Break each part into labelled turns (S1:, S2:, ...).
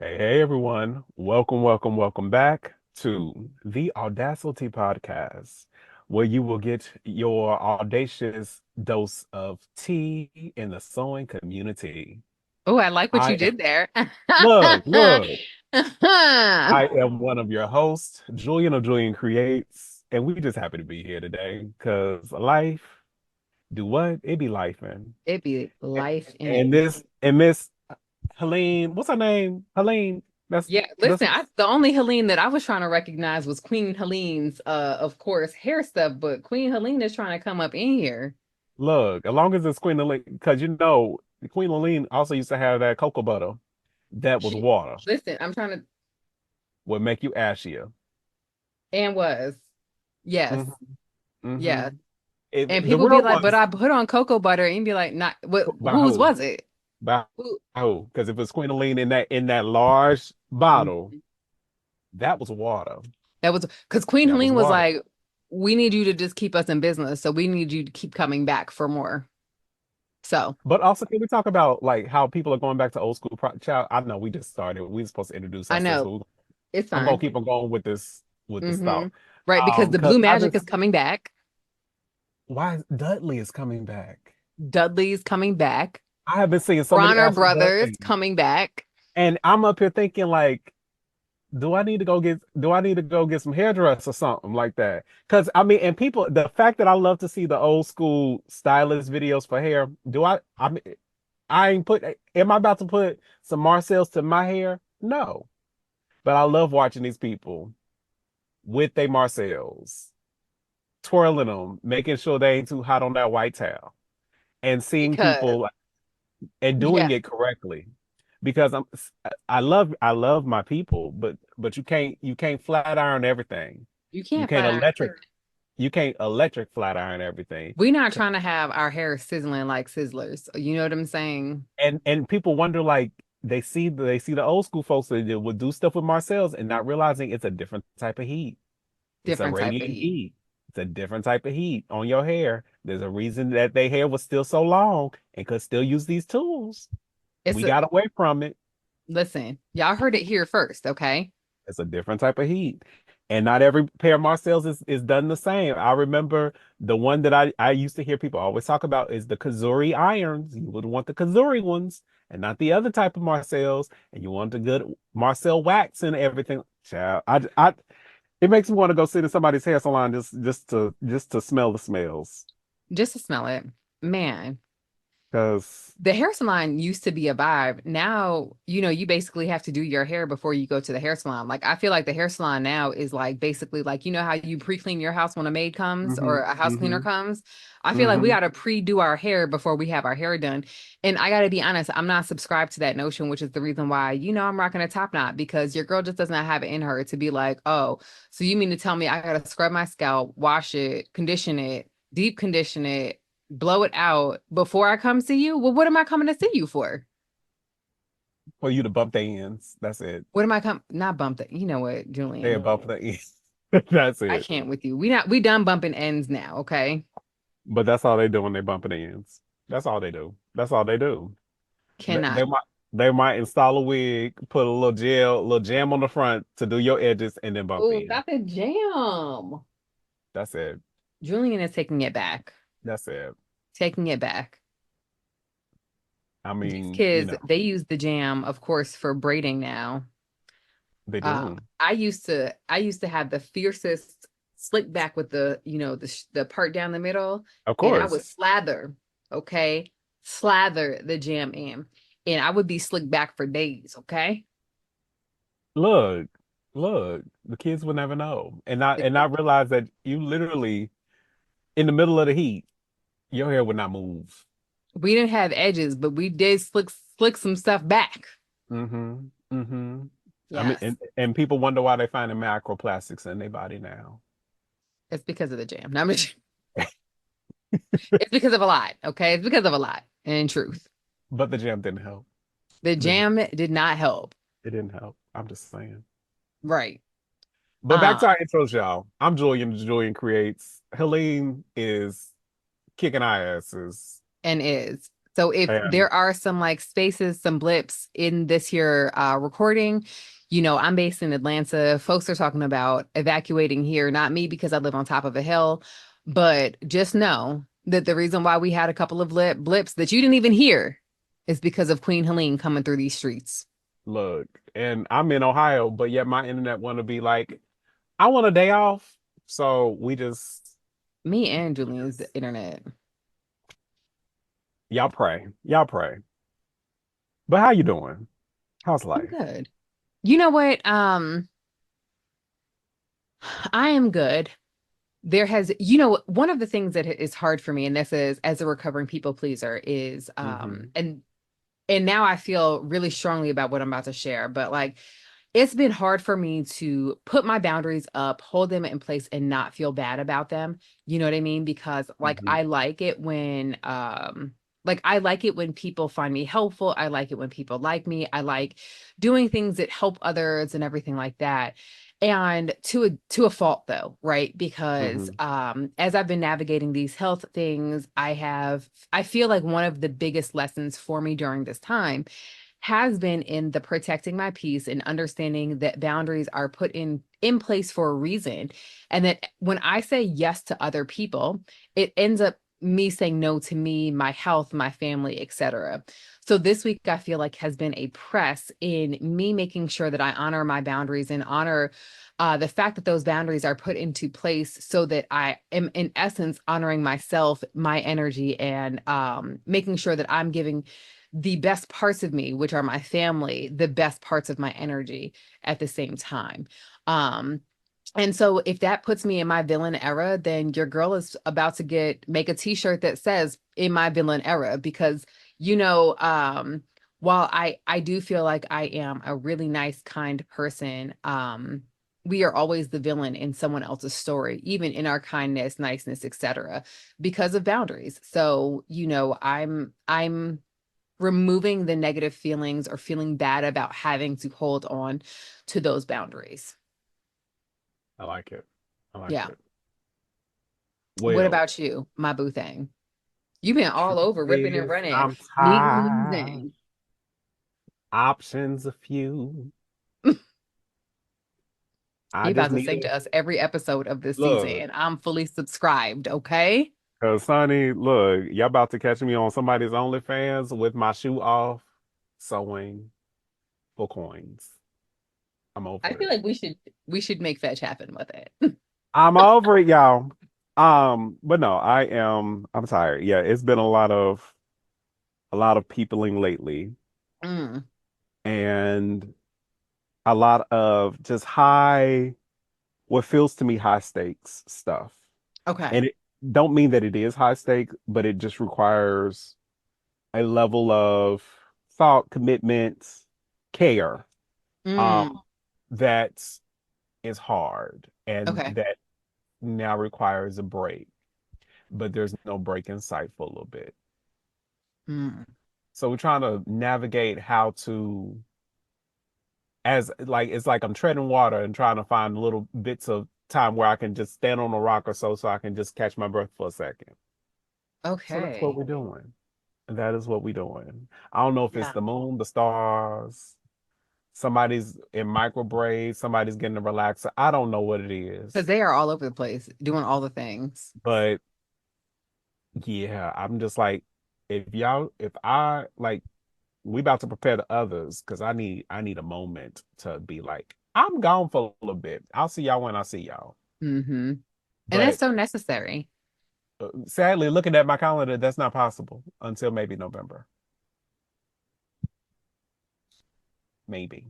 S1: Hey everyone. Welcome back to the Audacity Podcast, where you will get your audacious dose of tea in the sewing community.
S2: Oh, I like what
S1: I
S2: you
S1: am,
S2: did there.
S1: look, I am one of your hosts, Julian of Julian Creates, and we just happy to be here today because life, do what? It be life, man.
S2: It be life in it.
S1: And Miss Helene, what's her name? Helene.
S2: Yeah,
S1: That's
S2: listen, the only Helene that I was trying to recognize was Queen Helene's of course, hair stuff, but Queen Helene is trying to come up in here.
S1: Look, as long as it's Queen Helene, because Queen Helene also used to have that cocoa butter that was
S2: She
S1: water,
S2: listen, I'm trying to
S1: would make you ashier.
S2: and was. Yes.
S1: Hmm. Hmm.
S2: Yeah. And
S1: The
S2: people be
S1: real
S2: like, but
S1: ones,
S2: I put on cocoa butter and be like, not
S1: by
S2: whose
S1: who?
S2: was it?
S1: By
S2: Who?
S1: who? Because if it's Queen Helene in that large bottle,
S2: Mhm.
S1: that was water.
S2: That was because Queen
S1: That was
S2: Helene was
S1: water.
S2: like, we need you to just keep us in business. So we need you to keep coming back for more. So
S1: But also, can we talk about like how people are going back to old school? Child, I know we just started. We were supposed to introduce
S2: I
S1: ourselves,
S2: know
S1: so
S2: it's
S1: I'm gonna
S2: fine.
S1: keep on going with this
S2: Hmm.
S1: thought.
S2: Right, because the
S1: Because
S2: blue
S1: I
S2: magic is
S1: just
S2: coming back.
S1: why Dudley is coming back.
S2: Dudley's coming back.
S1: I have been seeing so many
S2: Bronner
S1: ads for
S2: Brothers
S1: Dudley,
S2: coming back.
S1: and I'm up here thinking like, do I need to go get some hairdress or something like that? Because I mean, and people, the fact that I love to see the old school stylist videos for hair, do I mean, I ain't put, am I about to put some Marcel's to my hair? No, but I love watching these people with their Marcel's, twirling them, making sure they ain't too hot on that white towel, and seeing
S2: Because
S1: people and doing
S2: yeah,
S1: it correctly because I love my people, but you can't flat iron everything.
S2: you
S1: You
S2: can't
S1: can't
S2: flat iron.
S1: electric you can't electric flat iron everything.
S2: We're not trying to have our hair sizzling like sizzlers. You know what I'm saying?
S1: And people wonder like they see the old school folks that would do stuff with Marcel's and not realizing it's a different type of heat. It's a
S2: Different type of
S1: radiant
S2: heat.
S1: heat. It's a different type of heat on your hair. There's a reason that their hair was still so long and could still use these tools.
S2: It's
S1: We
S2: a
S1: got away from it.
S2: listen, y'all heard it here first, okay?
S1: It's a different type of heat. And not every pair of Marcel's is done the same. I remember the one that I used to hear people always talk about is the Kazuri irons. You would want the Kazuri ones and not the other type of Marcel's. And you want the good Marcel wax and everything. Child, it makes me want to go sit in somebody's hair salon just to smell the smells.
S2: Just to smell it. Man,
S1: Because
S2: the hair salon used to be a vibe. Now, you basically have to do your hair before you go to the hair salon. Like, I feel like the hair salon now is like basically like, how you pre-clean your house when a maid comes or
S1: hmm
S2: a house cleaner
S1: hmm
S2: comes? I feel like we
S1: hmm
S2: got to pre-do our hair before we have our hair done. And I got to be honest, I'm not subscribed to that notion, which is the reason why, I'm rocking a top knot because your girl just does not have it in her to be like, oh, so you mean to tell me I got to scrub my scalp, wash it, condition it, deep condition it, blow it out before I come see you? Well, what am I coming to see you for?
S1: for you to bump their ends. That's it.
S2: What am I come not bump that? You know what,
S1: They
S2: Julian?
S1: bump the ends. That's
S2: I
S1: it.
S2: can't with you. We done bumping ends now, okay?
S1: But that's all they do when they bumping ends. That's all they do. That's all they do. They,
S2: Cannot.
S1: they might they might install a wig, put a little gel, little jam on the front to do your edges, and then bump
S2: Oh,
S1: in.
S2: stop the jam.
S1: That's it.
S2: Julian is taking it back.
S1: That's it.
S2: Taking it back.
S1: I
S2: These
S1: mean,
S2: kids, they use the jam, of course, for braiding now.
S1: they do.
S2: I used to have the fiercest slick back with the part down the middle,
S1: Of
S2: and I
S1: course.
S2: would slather, okay, slather the jam in, and I would be slick back for days, okay.
S1: Look, look, the kids will never know. And not realize that you literally in the middle of the heat, your hair would not move.
S2: We didn't have edges, but we did slick some stuff back.
S1: Mm-hmm. Mm-hmm. I mean,
S2: Yes,
S1: and people wonder why they finding microplastics in their body now.
S2: it's because of the jam. No, it's because of a lot, okay. It's because of a lot. In truth,
S1: But the jam didn't help.
S2: the
S1: The jam,
S2: jam did not help.
S1: it didn't help. I'm just saying.
S2: Right.
S1: But back
S2: Um,
S1: to our intros, y'all. I'm Julian. Julian creates. Helene is kicking our asses.
S2: and is. So if
S1: And
S2: there are some like spaces, some blips in this here recording, I'm based in Atlanta. Folks are talking about evacuating here, not me because I live on top of a hill, but just know that the reason why we had a couple of blips that you didn't even hear is because of Queen Helene coming through these streets.
S1: look, and I'm in Ohio, but yet my internet want to be like, I want a day off. So
S2: Me and
S1: we
S2: Julian's
S1: just
S2: internet.
S1: y'all pray. Y'all pray. But how you doing? How's
S2: I'm
S1: life?
S2: good. You know what? I am good. One of the things that is hard for me, and this is as a recovering people pleaser, is
S1: Hmm.
S2: and now I feel really strongly about what I'm about to share, but like it's been hard for me to put my boundaries up, hold them in place, and not feel bad about them. You know what I mean? Because like
S1: Hmm.
S2: I like it when people find me helpful. I like it when people like me. I like doing things that help others and everything like that. And to a fault though, right? Because
S1: Hmm.
S2: as I've been navigating these health things, I feel like one of the biggest lessons for me during this time has been in the protecting my peace and understanding that boundaries are put in place for a reason, and that when I say yes to other people, it ends up me saying no to me, my health, my family, etc. So this week I feel like has been a press in me making sure that I honor my boundaries and honor the fact that those boundaries are put into place so that I am in essence honoring myself, my energy, and making sure that I'm giving the best parts of me, which are my family, the best parts of my energy at the same time. Um, and so if that puts me in my villain era, then your girl is about to make a t-shirt that says in my villain era, because you know, while I do feel like I am a really nice, kind person, we are always the villain in someone else's story, even in our kindness, niceness, etc., because of boundaries. So, I'm removing the negative feelings or feeling bad about having to hold on to those boundaries.
S1: I like it. I like
S2: Yeah.
S1: it.
S2: What
S1: Well,
S2: about you, my boo thing? You've been all
S1: truth
S2: over ripping and
S1: is,
S2: running,
S1: I'm
S2: needing and
S1: tired.
S2: losing.
S1: Options a few. I
S2: He
S1: just
S2: about to
S1: need
S2: sing
S1: a
S2: to us every episode of this season,
S1: look.
S2: and I'm fully subscribed. Okay.
S1: Cause Sonny, look, y'all about to catch me on somebody's OnlyFans with my shoe off, sewing for coins. I'm
S2: I
S1: over
S2: feel
S1: it.
S2: like we should make fetch happen with it.
S1: I'm over it, y'all. But no, I'm tired. Yeah, it's been a lot of peopling lately
S2: Mm,
S1: and a lot of just what feels to me high stakes stuff.
S2: okay.
S1: And it don't mean that it is high stake, but it just requires a level of thought, commitment, care,
S2: Mm,
S1: um, that is hard and
S2: okay.
S1: that now requires a break. But there's no break in sight for a little bit.
S2: Mm,
S1: So we're trying to navigate how to as like it's like I'm treading water and trying to find little bits of time where I can just stand on a rock or so I can just catch my breath for a second. So that's what
S2: okay.
S1: we're doing. That is what we're doing. I don't know if it's
S2: Yeah.
S1: the moon, the stars, somebody's in micro braids, somebody's getting a relaxer. I don't know what it
S2: Because
S1: is.
S2: they are all over the place doing all the things.
S1: But yeah, I'm just like, if I like, we about to prepare the others because I need a moment to be like, I'm gone for a little bit. I'll see y'all when I see y'all.
S2: Hmm. And that's
S1: But
S2: so necessary.
S1: sadly, looking at my calendar, that's not possible until maybe November. Maybe.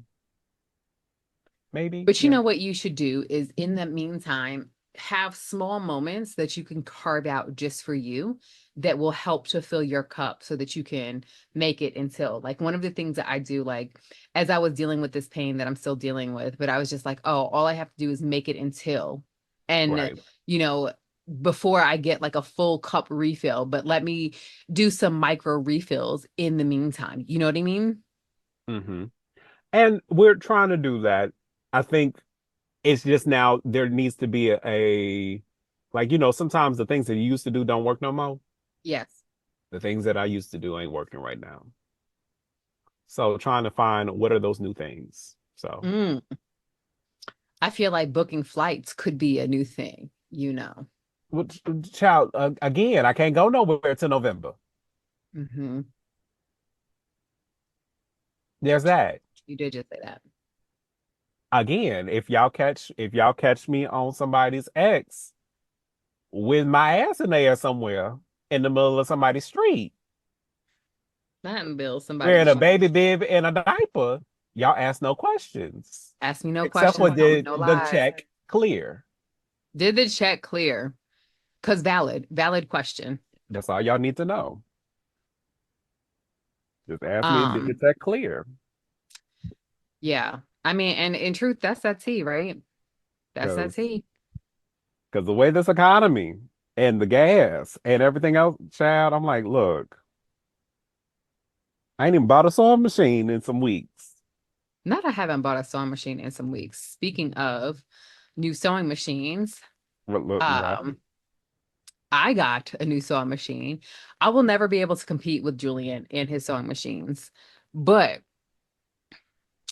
S1: Maybe.
S2: But you
S1: Yeah.
S2: know what you should do is in the meantime, have small moments that you can carve out just for you that will help to fill your cup so that you can make it until like one of the things that I do, like as I was dealing with this pain that I'm still dealing with, but I was just like, oh, all I have to do is make it until. And,
S1: Right.
S2: you know, before I get like a full cup refill, but let me do some micro refills in the meantime. You know what I mean?
S1: Hmm. And we're trying to do that. I think it's just now there needs to be like, sometimes the things that you used to do don't work no more.
S2: Yes.
S1: The things that I used to do ain't working right now. So trying to find what are those new things. So,
S2: Mm. I feel like booking flights could be a new thing, you know.
S1: which, child, again, I can't go nowhere till November.
S2: Hmm.
S1: There's that.
S2: You did just say that.
S1: Again, if y'all catch me on somebody's ex with my ass in there somewhere in the middle of somebody's street,
S2: Not in Bill,
S1: wearing
S2: somebody's
S1: a
S2: street.
S1: baby bib and a diaper, y'all ask no questions.
S2: Ask me no
S1: Except for
S2: questions, tell me
S1: did
S2: no
S1: the
S2: lies.
S1: check clear?
S2: Did the check clear? Because valid question.
S1: That's all y'all need to know. Just ask me, did the
S2: Um,
S1: check clear?
S2: yeah. I mean, and in truth, that's that tea, right? That's that
S1: Because
S2: tea.
S1: the way this economy and the gas and everything else, child, I'm like, look, I ain't even bought a sewing machine in some weeks.
S2: Not I haven't bought a sewing machine in some weeks. Speaking of new sewing machines,
S1: Right?
S2: um, I got a new sewing machine. I will never be able to compete with Julian and his sewing machines, but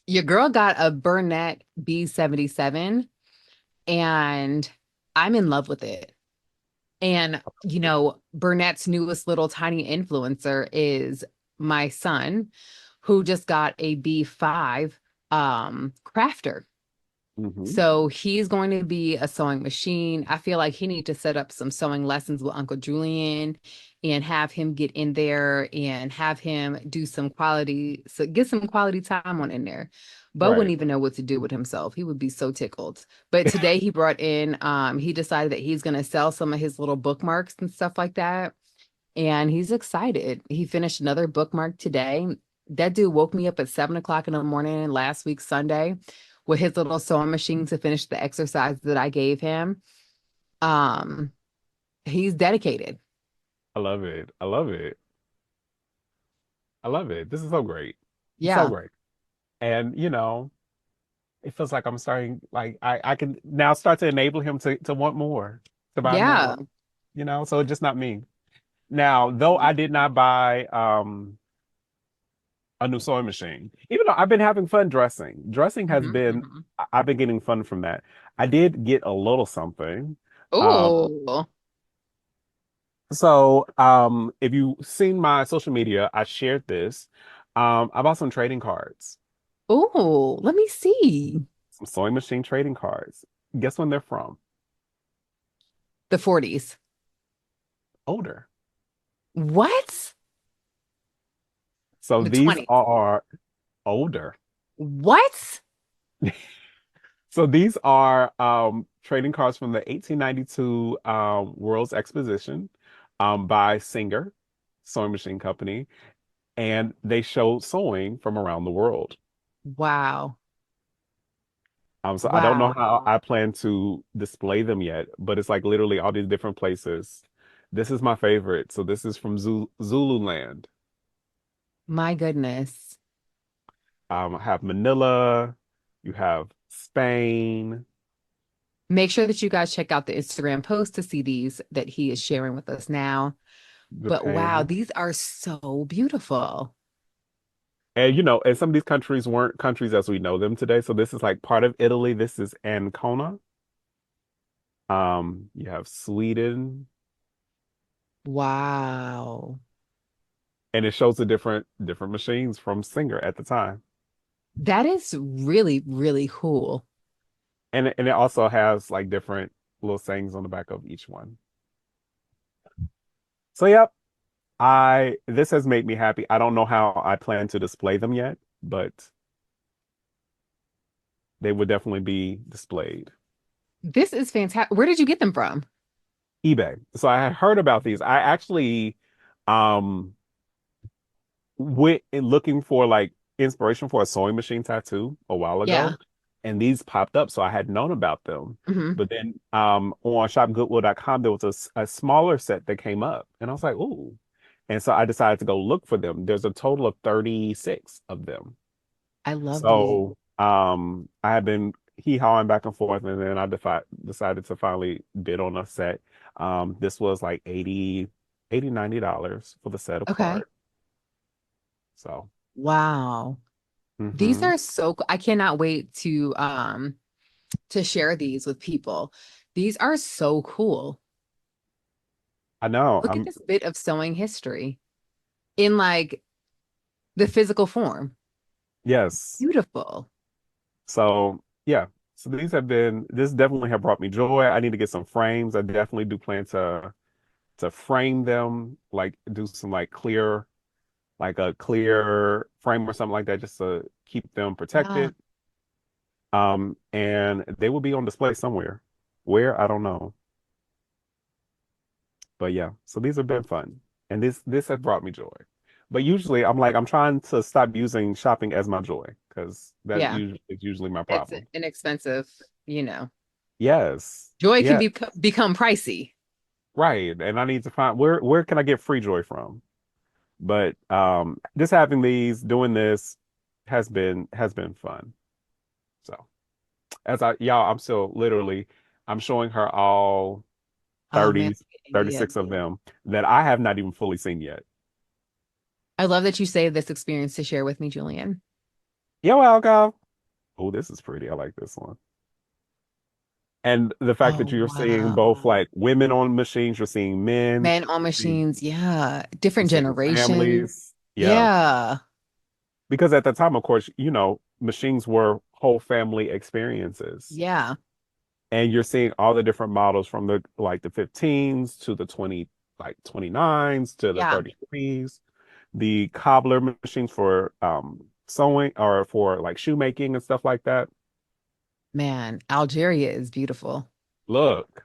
S2: your girl got a Burnett B77 and I'm in love with it. And, you know, Burnett's newest little tiny influencer is my son, who just got a B5 crafter.
S1: Hmm.
S2: So he's going to be a sewing machine. I feel like he need to set up some sewing lessons with Uncle Julian and have him get in there and have him do some quality, so get some quality time on in there. Bo wouldn't
S1: Right.
S2: even know what to do with himself. He would be so tickled. But today he brought in, he decided that he's going to sell some of his little bookmarks and stuff like that. And he's excited. He finished another bookmark today. That dude woke me up at 7 o'clock in the morning last week, Sunday, with his little sewing machine to finish the exercise that I gave him. Um, he's dedicated.
S1: I love it. I love it. I love it. This is so great. It's so
S2: Yeah.
S1: great. And it feels like I'm starting like I can now start to enable him to want more, to buy
S2: Yeah.
S1: more, so it's just not me. Now, though I did not buy a new sewing machine, even though I've been having fun dressing. Dressing has
S2: Hmm.
S1: been
S2: Hmm.
S1: I've been getting fun from that. I did get a little something. Um,
S2: Oh,
S1: so if you've seen my social media, I shared this. I bought some trading cards,
S2: oh, let me see.
S1: some sewing machine trading cards. Guess when they're from?
S2: The 40s.
S1: Older.
S2: What?
S1: So
S2: The
S1: these
S2: 20s.
S1: are older.
S2: What?
S1: So these are trading cards from the 1892 World's Exposition by Singer Sewing Machine Company, and they show sewing from around the world.
S2: Wow.
S1: So I don't know
S2: Wow.
S1: how I plan to display them yet, but it's like literally all these different places. This is my favorite. So this is from Zululand.
S2: My goodness.
S1: I have Manila, you have Spain,
S2: Make sure that you guys check out the Instagram post to see these that he is sharing with us now. But wow,
S1: Japan.
S2: these are so beautiful.
S1: And and some of these countries weren't countries as we know them today. So this is like part of Italy. This is Ancona. You have Sweden,
S2: Wow.
S1: and it shows the different machines from Singer at the time.
S2: That is really, really cool.
S1: And it also has like different little sayings on the back of each one. So yep, I this has made me happy. I don't know how I plan to display them yet, but they would definitely be displayed.
S2: This is fantastic. Where did you get them from?
S1: eBay. So I had heard about these. I actually um went in looking for like inspiration for a sewing machine tattoo a while
S2: Yeah.
S1: ago, and these popped up, so I had known about them.
S2: Hmm.
S1: But then on shopgoodwill.com there was a smaller set that came up, and I was like, ooh. And so I decided to go look for them. There's a total of 36 of them.
S2: I love these.
S1: So I had been hee-hawing back and forth, and then I decided to finally bid on a set. This was like 80. $80, $90 for the set of
S2: Okay.
S1: cards. So,
S2: Wow. These
S1: hmm
S2: are so I cannot wait to share these with people. These are so cool.
S1: I know.
S2: Look at this bit of sewing history in like the physical form.
S1: Yes.
S2: Beautiful.
S1: So yeah. So this definitely have brought me joy. I need to get some frames. I definitely do plan to frame them, like do some like a clear frame or something like that, just to keep them
S2: Yeah.
S1: protected. And they will be on display somewhere. Where, I don't know. But yeah, so these have been fun. And this has brought me joy. But usually I'm trying to stop using shopping as my joy because that
S2: Yeah.
S1: usually is usually my
S2: It's
S1: problem.
S2: inexpensive, you know.
S1: Yes.
S2: Joy can
S1: Yeah,
S2: become pricey.
S1: right. And I need to find where can I get free joy from? But just having these, doing this has been fun. So as I y'all, I'm still literally I'm showing her all
S2: Oh man,
S1: 30,
S2: yeah.
S1: 36 of them that I have not even fully seen yet.
S2: I love that you saved this experience to share with me, Julian.
S1: You're welcome. Oh, this is pretty. I like this one. And the fact that
S2: Oh,
S1: you're seeing
S2: wow.
S1: both like women on machines, you're seeing men,
S2: Men on
S1: you're seeing,
S2: machines, yeah.
S1: you're
S2: Different
S1: seeing
S2: generation.
S1: families. Yeah.
S2: Yeah.
S1: Because at the time, of course, machines were whole family experiences.
S2: Yeah.
S1: And you're seeing all the different models from the 15s to the 29s to the
S2: Yeah.
S1: 33s, the cobbler machines for sewing or for like shoemaking and stuff like that.
S2: Man, Algeria is beautiful.
S1: Look,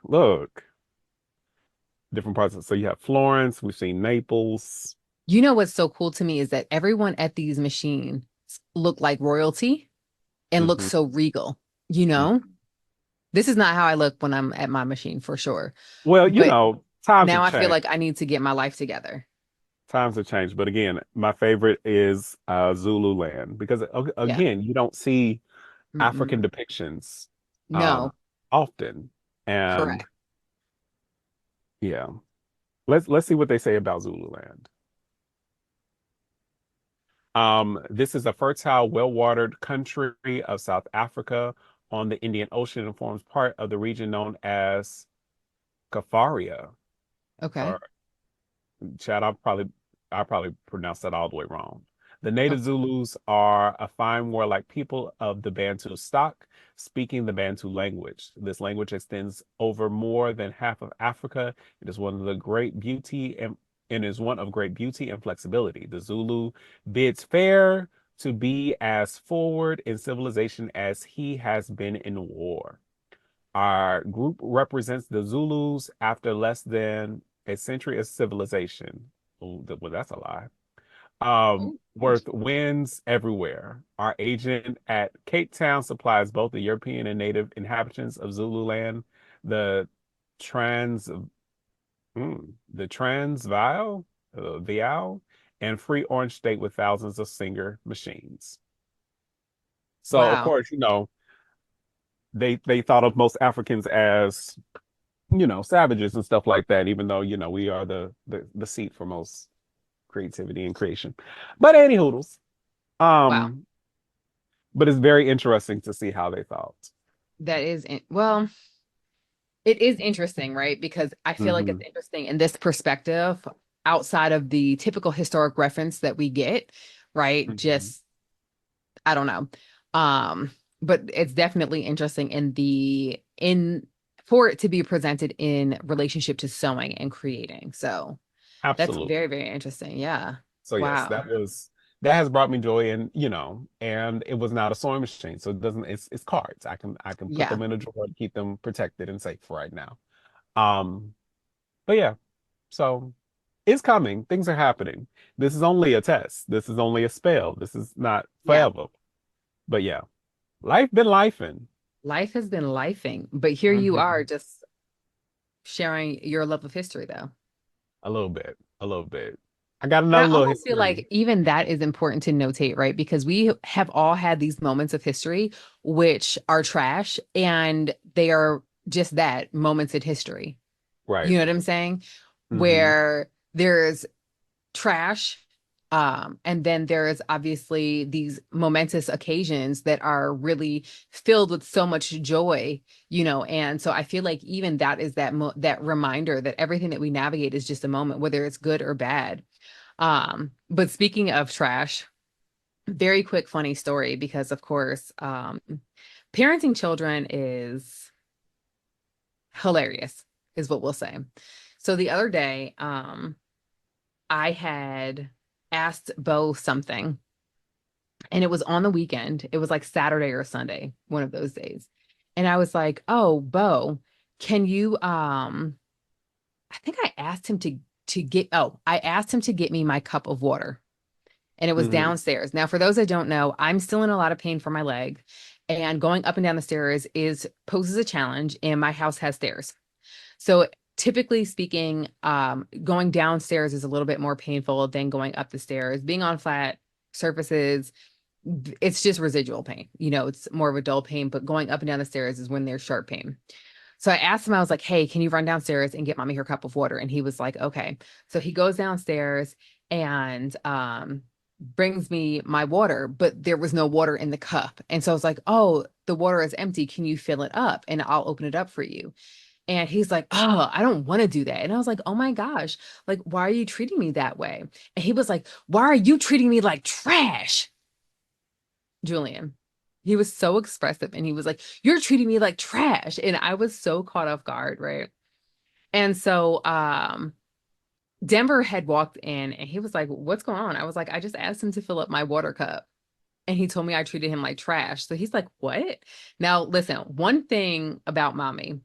S1: different parts so you have Florence, we've seen Naples.
S2: You know what's so cool to me is that everyone at these machines look like royalty and look
S1: Hmm.
S2: so regal. You know, this is not how I look when I'm at my machine for sure.
S1: Well,
S2: But
S1: times
S2: now
S1: have
S2: I feel
S1: changed.
S2: like I need to get my life together.
S1: Times have changed. But again, my favorite is Zululand because
S2: Yeah.
S1: again, you don't see
S2: Mm-mm.
S1: African depictions
S2: No,
S1: often. And
S2: correct.
S1: yeah, let's see what they say about Zululand. This is a fertile, well-watered country of South Africa on the Indian Ocean and forms part of the region known as Kafaria.
S2: Okay.
S1: Or Chad, I probably pronounced that all the way wrong. The native
S2: Okay.
S1: Zulus are a fine warlike people of the Bantu stock, speaking the Bantu language. This language extends over more than half of Africa. It is one of the great beauty and is one of great beauty and flexibility. The Zulu bids fair to be as forward in civilization as he has been in war. Our group represents the Zulus after less than a century of civilization. Ooh, well, that's a lie.
S2: Oh,
S1: Worth wins everywhere. Our agent at Cape Town supplies both the European and native inhabitants of Zululand, the trans, the Transvaal, Vial, and Free Orange State with thousands of Singer machines. So, of
S2: wow.
S1: course, they thought of most Africans as savages and stuff like that, even though, we are the seat for most creativity and creation. But any hoodles.
S2: Wow.
S1: Um, but it's very interesting to see how they thought.
S2: That is well, it is interesting, right? Because I feel like it's
S1: Hmm.
S2: interesting in this perspective outside of the typical historic reference that we get, right?
S1: Hmm.
S2: Just I don't know. Um, but it's definitely interesting in for it to be presented in relationship to sewing and creating. So that's
S1: Absolutely.
S2: very, very interesting. Yeah.
S1: So yes,
S2: Wow.
S1: that has brought me joy, and it was not a sewing machine, so it doesn't. It's cards. I can put
S2: Yeah.
S1: them in a drawer to keep them protected and safe right now. Um, but yeah, so it's coming. Things are happening. This is only a test. This is only a spell. This is not
S2: Yeah.
S1: forever. But yeah, life been lifing.
S2: Life has been lifing, but here you are
S1: Hmm.
S2: just sharing your love of history though.
S1: A little bit, a little bit. I got
S2: But
S1: another
S2: I
S1: little
S2: almost feel
S1: history.
S2: like even that is important to notate, right? Because we have all had these moments of history which are trash and they are just that moments in history.
S1: Right.
S2: You know what I'm saying?
S1: Hmm.
S2: Where There's trash. And then there's obviously these momentous occasions that are really filled with so much joy, and so I feel like even that is that reminder that everything that we navigate is just a moment, whether it's good or bad. But speaking of trash, very quick funny story, because of course, parenting children is hilarious, is what we'll say. So the other day, I had asked Bo something, and it was on the weekend. It was like Saturday or Sunday, one of those days. And I was like, "Oh, Bo, can you I think I asked him I asked him to get me my cup of water." And it was
S1: Hmm.
S2: downstairs. Now, for those that don't know, I'm still in a lot of pain for my leg, and going up and down the stairs is poses a challenge, and my house has stairs. So typically speaking, going downstairs is a little bit more painful than going up the stairs. Being on flat surfaces, it's just residual pain. It's more of a dull pain, but going up and down the stairs is when there's sharp pain. So I asked him, I was like, "Hey, can you run downstairs and get mommy her cup of water?" And he was like, "Okay." So he goes downstairs and brings me my water, but there was no water in the cup. And so I was like, "Oh, the water is empty. Can you fill it up? And I'll open it up for you." And he's like, "Oh, I don't want to do that." And I was like, "Oh my gosh, like, why are you treating me that way?" And he was like, "Why are you treating me like trash, Julian?" He was so expressive, and he was like, "You're treating me like trash." And I was so caught off guard, right? And so Denver had walked in, and he was like, "What's going on?" I was like, "I just asked him to fill up my water cup, and he told me I treated him like trash." So he's like, "What?" Now, listen, one thing about mommy,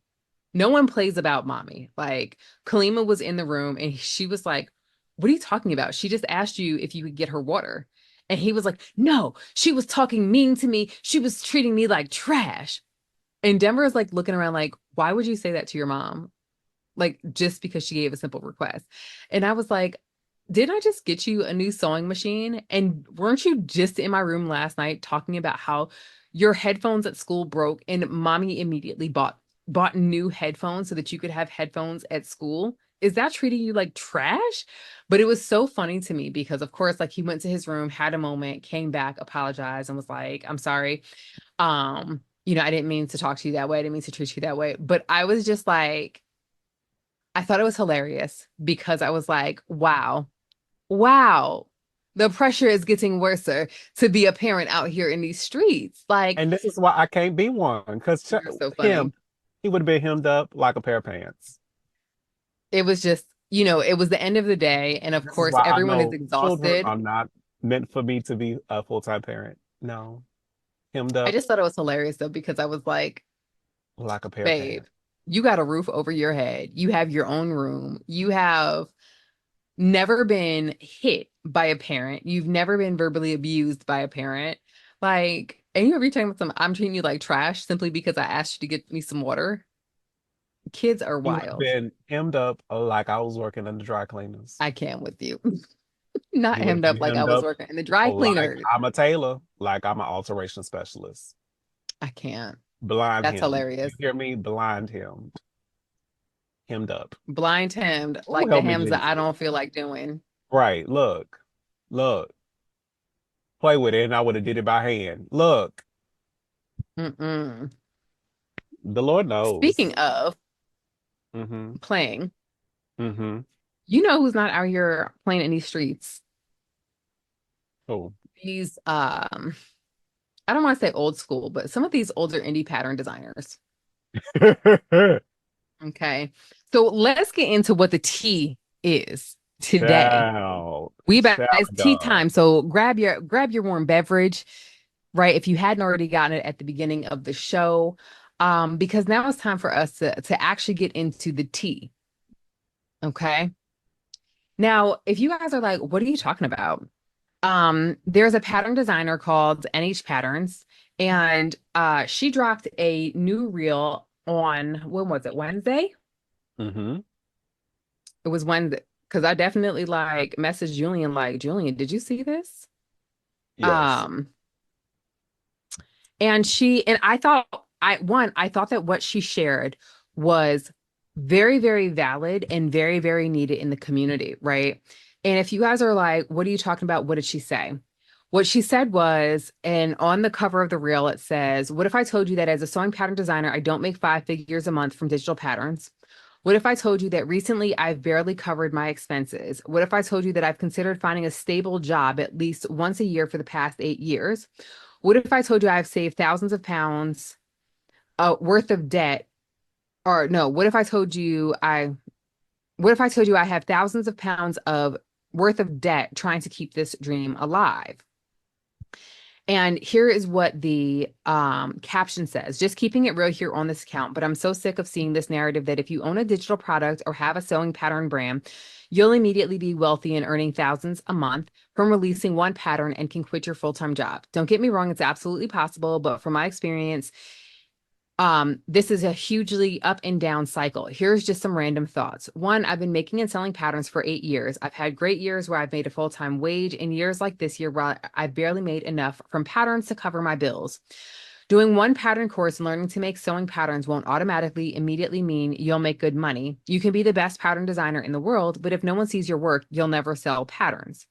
S2: no one plays about mommy. Like, Kalima was in the room, and she was like, "What are you talking about? She just asked you if you could get her water." And he was like, "No, she was talking mean to me. She was treating me like trash." And Denver is like looking around like, "Why would you say that to your mom? Like, just because she gave a simple request?" And I was like, "Didn't I just get you a new sewing machine? And weren't you just in my room last night talking about how your headphones at school broke, and mommy immediately bought new headphones so that you could have headphones at school? Is that treating you like trash?" But it was so funny to me because, of course, like, he went to his room, had a moment, came back, apologized, and was like, "I'm sorry. I didn't mean to talk to you that way. I didn't mean to treat you that way." But I was just like, I thought it was hilarious because I was like, wow, wow, the pressure is getting worse to be a parent out here in these streets. Like,
S1: And this is why I can't be one, because
S2: you're so
S1: him,
S2: funny.
S1: he would have been hemmed up like a pair of pants.
S2: It was just, it was the end of the day. And of
S1: This is
S2: course,
S1: why I
S2: everyone is
S1: know children
S2: exhausted.
S1: are not meant for me to be a full-time parent. No, hemmed
S2: I
S1: up
S2: just thought it was hilarious though, because I was like,
S1: like a pair of
S2: "Babe,
S1: pants.
S2: you got a roof over your head. You have your own room. You have never been hit by a parent. You've never been verbally abused by a parent. Like, and you every time I'm treating you like trash simply because I asked you to get me some water." Kids are
S1: He would have
S2: wild.
S1: been hemmed up like I was working in the dry cleaners.
S2: I can't with you. Not
S1: He would have
S2: hemmed up
S1: been
S2: like I
S1: hemmed
S2: was
S1: up
S2: working in the dry
S1: like
S2: cleaner.
S1: I'm a tailor, like I'm an alteration specialist.
S2: I can't.
S1: Blind
S2: That's
S1: hemmed. You
S2: hilarious.
S1: hear me? Blind hemmed. Hemmed up.
S2: Blind hemmed,
S1: Oh,
S2: like the
S1: help me,
S2: hems that I
S1: Jesus.
S2: don't feel like doing.
S1: Right. Look, play with it, and I would have did it by hand. Look,
S2: Mm-mm.
S1: the Lord knows.
S2: Speaking of
S1: Mm-hmm.
S2: playing,
S1: Mm-hmm.
S2: you know who's not out here playing in these streets?
S1: Oh.
S2: These I don't want to say old school, but some of these older indie pattern designers. Okay. So let's get into what the tea is today.
S1: Child.
S2: It's
S1: Child
S2: tea
S1: God.
S2: time. So grab your warm beverage, right? If you hadn't already gotten it at the beginning of the show. Because now it's time for us to actually get into the tea. Okay. Now, if you guys are like, "What are you talking about?" There's a pattern designer called NH Patterns, and she dropped a new reel on, when was it? Wednesday?
S1: Mm-hmm.
S2: It was Wednesday, because I definitely like messaged Julian, like, "Julian, did you see this?"
S1: Yes.
S2: Um, and I thought that what she shared was Very, very valid and very, very needed in the community, right? And if you guys are like, what are you talking about? What did she say? What she said was, and on the cover of the reel, it says, what if I told you that as a sewing pattern designer, I don't make 5 figures a month from digital patterns? What if I told you that recently I've barely covered my expenses? What if I told you that I've considered finding a stable job at least once a year for the past 8 years? What if I told you I've saved thousands of pounds worth of debt? Or no, what if I told you I have thousands of pounds of worth of debt trying to keep this dream alive? And here is what the caption says. Just keeping it real here on this account, but I'm so sick of seeing this narrative that if you own a digital product or have a sewing pattern brand, you'll immediately be wealthy and earning thousands a month from releasing one pattern and can quit your full-time job. Don't get me wrong, it's absolutely possible, but from my experience, this is a hugely up and down cycle. Here's just some random thoughts. One, I've been making and selling patterns for 8 years. I've had great years where I've made a full-time wage, and years like this year where I barely made enough from patterns to cover my bills. Doing one pattern course and learning to make sewing patterns won't automatically immediately mean you'll make good money. You can be the best pattern designer in the world, but if no one sees your work, you'll never sell patterns.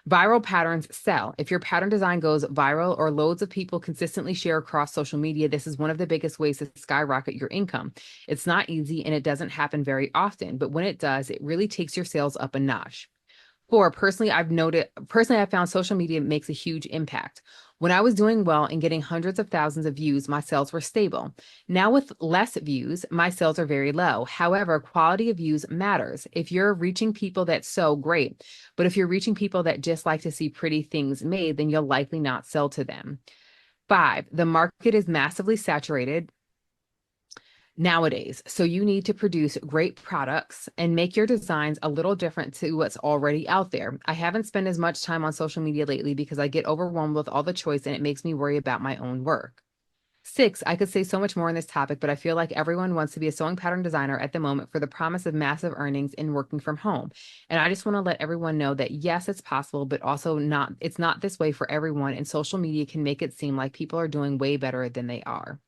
S2: Viral patterns sell. If your pattern design goes viral or loads of people consistently share across social media, this is one of the biggest ways to skyrocket your income. It's not easy and it doesn't happen very often, but when it does, it really takes your sales up a notch. Four, personally, I found social media makes a huge impact. When I was doing well and getting hundreds of thousands of views, my sales were stable. Now, with less views, my sales are very low. However, quality of views matters. If you're reaching people that sew, great. But if you're reaching people that just like to see pretty things made, then you'll likely not sell to them. Five, the market is massively saturated nowadays. So you need to produce great products and make your designs a little different to what's already out there. I haven't spent as much time on social media lately because I get overwhelmed with all the choice and it makes me worry about my own work. Six, I could say so much more on this topic, but I feel like everyone wants to be a sewing pattern designer at the moment for the promise of massive earnings in working from home. And I just want to let everyone know that yes, it's possible, but also it's not this way for everyone. And social media can make it seem like people are doing way better than they are.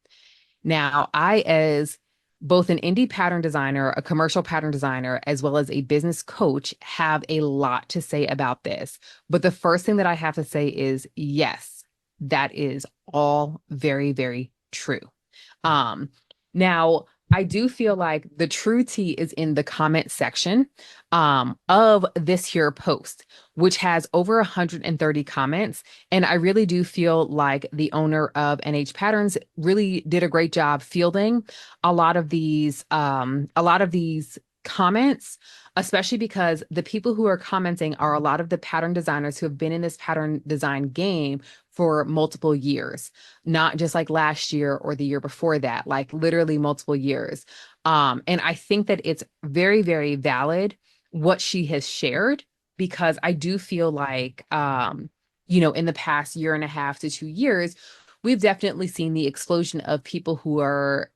S2: Now, as both an indie pattern designer, a commercial pattern designer, as well as a business coach, have a lot to say about this. But the first thing that I have to say is yes, that is all very, very true. Um, Now, I do feel like the true tea is in the comment section of this here post, which has over 130 comments. And I really do feel like the owner of NH Patterns really did a great job fielding a lot of these comments, especially because the people who are commenting are a lot of the pattern designers who have been in this pattern design game for multiple years, not just like last year or the year before that, like literally multiple years. And I think that it's very, very valid what she has shared because I do feel like, in the past year and a half to 2 years, we've definitely seen the explosion of people who are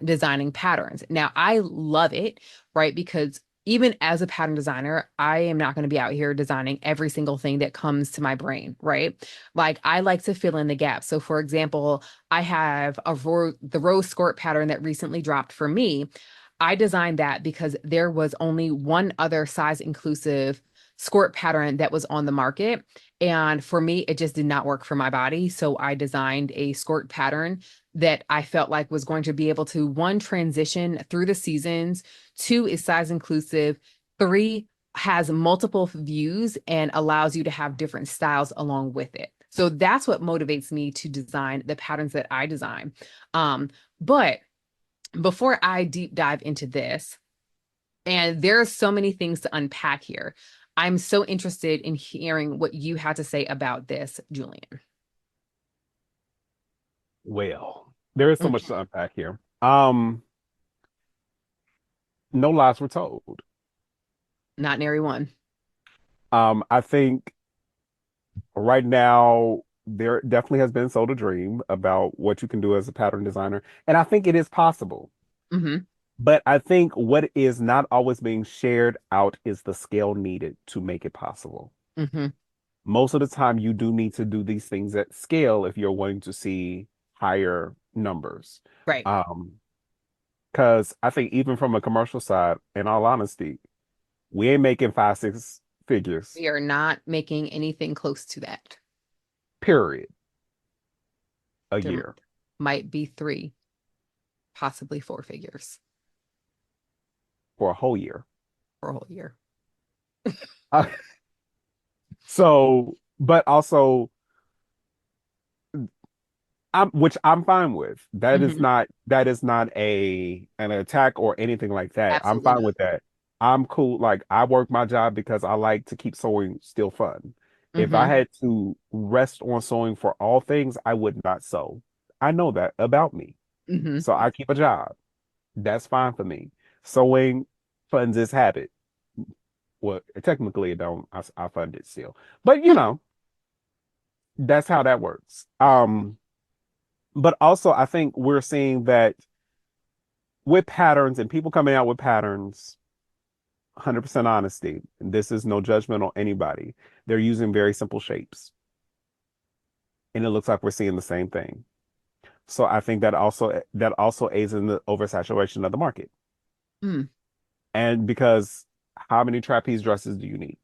S2: designing patterns. Now, I love it, right? Because even as a pattern designer, I am not going to be out here designing every single thing that comes to my brain, right? Like I like to fill in the gaps. So for example, I have the rose skirt pattern that recently dropped for me. I designed that because there was only one other size inclusive skirt pattern that was on the market. And for me, it just did not work for my body. So I designed a skirt pattern that I felt like was going to be able to one, transition through the seasons, two, is size inclusive, three, has multiple views and allows you to have different styles along with it. So that's what motivates me to design the patterns that I design. But before I deep dive into this, and there are so many things to unpack here, I'm so interested in hearing what you had to say about this, Julian.
S1: Well, there is so much
S2: Mhm.
S1: to unpack here. No lies were told.
S2: Not nary one.
S1: I think right now there definitely has been sold a dream about what you can do as a pattern designer, and I think it is possible.
S2: Hmm.
S1: But I think what is not always being shared out is the scale needed to make it possible.
S2: Hmm.
S1: Most of the time, you do need to do these things at scale if you're wanting to see higher numbers.
S2: Right.
S1: Um, Because I think even from a commercial side, in all honesty, we ain't making five, six figures,
S2: We are not making anything close to that.
S1: period, a
S2: There
S1: year.
S2: might be three, possibly four figures
S1: For a whole year.
S2: for a whole year.
S1: Uh, so, but also, which I'm fine with.
S2: Mhm.
S1: That is not an attack or anything like that. I'm
S2: Absolutely
S1: fine
S2: not.
S1: with that. I'm cool. Like I work my job because I like to keep sewing still fun. If I
S2: Hmm.
S1: had to rest on sewing for all things, I would not sew. I know that about me.
S2: Hmm.
S1: So I keep a job. That's fine for me. Sewing funds this habit. Well, technically it don't. I fund it still. But that's how that works. But also I think we're seeing that with patterns and people coming out with patterns, 100% honesty, and this is no judgment on anybody. They're using very simple shapes. And it looks like we're seeing the same thing. So I think that also aids in the oversaturation of the market.
S2: Mm.
S1: And because how many trapeze dresses do you need?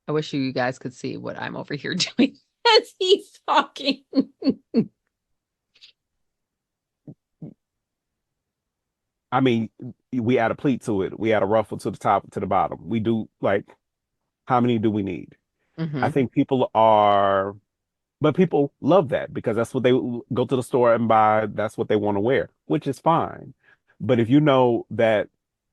S2: I wish you guys could see what I'm over here doing as he's talking.
S1: I mean, we add a pleat to it. We add a ruffle to the top to the bottom. We do like how many do we need? I
S2: Hmm.
S1: think but people love that because that's what they go to the store and buy. That's what they want to wear, which is fine. But if you know that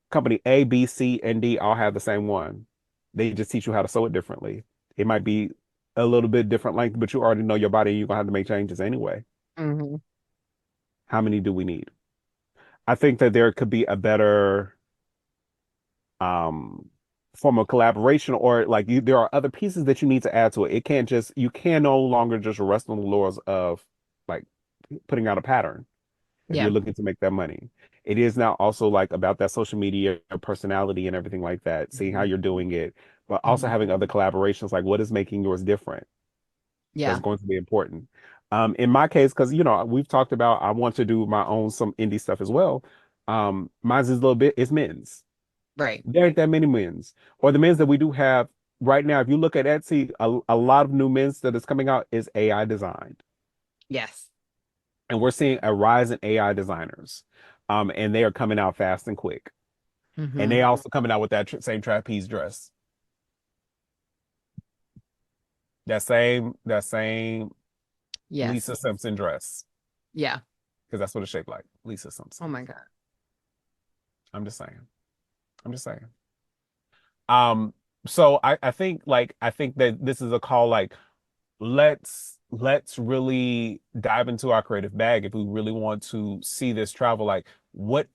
S1: company A, B, C, and D all have the same one, they just teach you how to sew it differently. It might be a little bit different length, but you already know your body and you're gonna have to make changes anyway.
S2: Hmm.
S1: How many do we need? I think that there could be a better um form of collaboration or there are other pieces that you need to add to it. You can no longer just rest on the laurels of like putting out a pattern if
S2: Yeah.
S1: you're looking to make that money. It is now also like about that social media personality and everything like that, seeing how
S2: Hmm.
S1: you're doing it, but also
S2: Hmm.
S1: having other collaborations, like what is making yours different? That's
S2: Yeah.
S1: going to be important. In my case, because we've talked about I want to do my own some indie stuff as well. Mine's is a little bit it's men's.
S2: Right.
S1: There ain't that many men's. Or the men's that we do have right now, if you look at Etsy, a lot of new men's that is coming out is AI designed.
S2: Yes.
S1: And we're seeing a rise in AI designers. And they are coming out fast and quick. And
S2: Hmm.
S1: they also coming out with that same trapeze dress. That same
S2: Yes.
S1: Lisa Simpson dress.
S2: Yeah.
S1: Because that's what it's shaped like. Lisa Simpson.
S2: Oh my God.
S1: I'm just saying. I'm just saying. Um, so I think that this is a call like let's really dive into our creative bag if we really want to see this travel. Like, what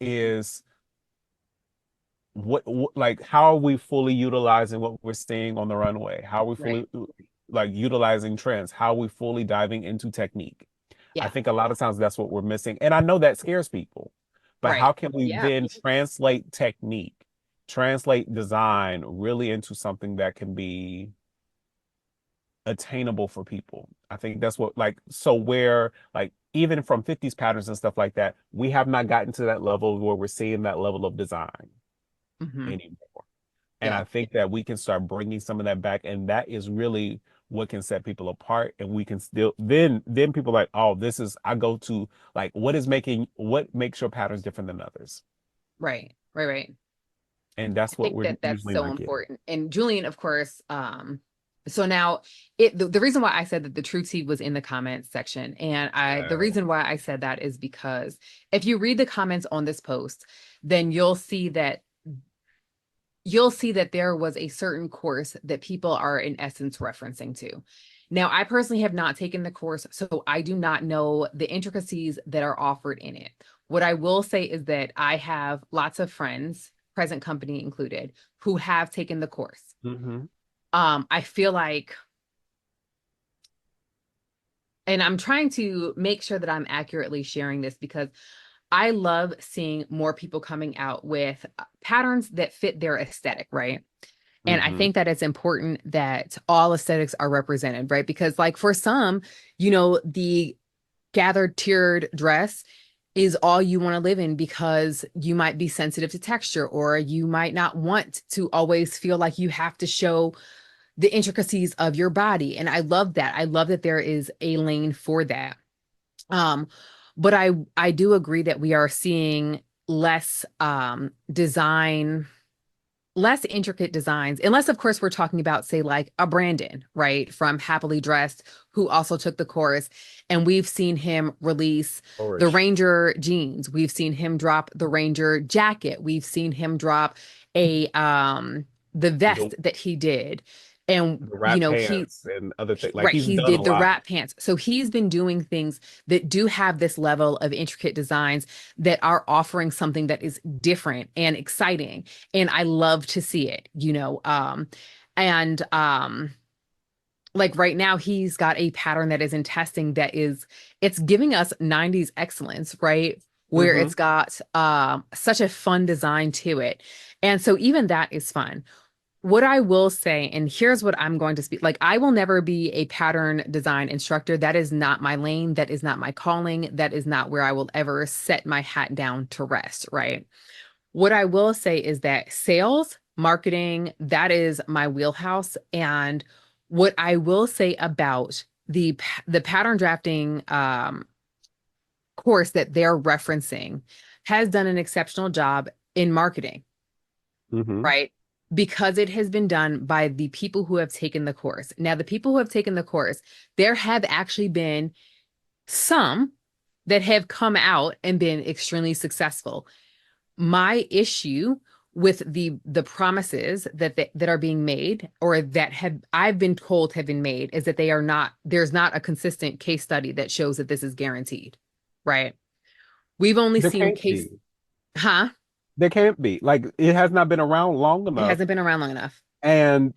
S1: like how are we fully utilizing what we're seeing on the runway? How are we
S2: Right.
S1: fully like utilizing trends? How are we fully diving into technique? I
S2: Yeah.
S1: think a lot of times that's what we're missing. And I know that scares people, but
S2: Right.
S1: how can we
S2: Yeah.
S1: then translate technique, translate design really into something that can be attainable for people? I think that's what like so where like even from 50s patterns and stuff like that, we have not gotten to that level where we're seeing that level of design
S2: Hmm.
S1: anymore. And
S2: Yeah.
S1: I think that we can start bringing some of that back, and that is really what can set people apart. And we can still then people are like, oh, this is I go to like what makes your patterns different than others,
S2: Right. Right. Right.
S1: and
S2: I
S1: that's what
S2: think
S1: we're
S2: that that's
S1: usually
S2: so
S1: not getting.
S2: important. And Julian, of course, so now the reason why I said that the true tea was in the comments section, and the
S1: Yeah.
S2: reason why I said that is because if you read the comments on this post, then you'll see that there was a certain course that people are in essence referencing to. Now, I personally have not taken the course, so I do not know the intricacies that are offered in it. What I will say is that I have lots of friends, present company included, who have taken the course.
S1: Hmm.
S2: I feel like, and I'm trying to make sure that I'm accurately sharing this because I love seeing more people coming out with patterns that fit their aesthetic, right? And I
S1: Hmm.
S2: think that it's important that all aesthetics are represented, right? Because, like, for some, the gathered tiered dress is all you want to live in because you might be sensitive to texture, or you might not want to always feel like you have to show the intricacies of your body. And I love that. I love that there is a lane for that. Um, but I do agree that we are seeing less design, less intricate designs, unless of course we're talking about, say, like a Brandon, right, from Happily Dressed, who also took the course, and we've seen him release the
S1: Storage.
S2: Ranger jeans, we've seen him drop the Ranger jacket, we've seen him drop a the
S1: The,
S2: vest that he did, and
S1: the wrap
S2: he
S1: pants and other things. Like,
S2: right,
S1: he's
S2: he
S1: done a
S2: did the
S1: lot.
S2: wrap pants. So he's been doing things that do have this level of intricate designs that are offering something that is different and exciting. And I love to see it, and like right now he's got a pattern that is in testing that is, it's giving us 90s excellence, right? Where
S1: Mm-hmm.
S2: it's got such a fun design to it. And so even that is fun. What I will say, and here's what I'm going to speak, like, I will never be a pattern design instructor. That is not my lane. That is not my calling. That is not where I will ever set my hat down to rest, right? What I will say is that sales, marketing, that is my wheelhouse. And what I will say about the pattern drafting course that they're referencing has done an exceptional job in marketing,
S1: Mm-hmm.
S2: right? Because it has been done by the people who have taken the course. Now, the people who have taken the course, there have actually been some that have come out and been extremely successful. My issue with the promises that are being made, or that have I've been told have been made, is that they are not, there's not a consistent case study that shows that this is guaranteed, right? We've only
S1: There
S2: seen
S1: can't
S2: case,
S1: be.
S2: huh?
S1: There can't be. Like, it has not been around long
S2: It
S1: enough.
S2: hasn't been around long enough.
S1: And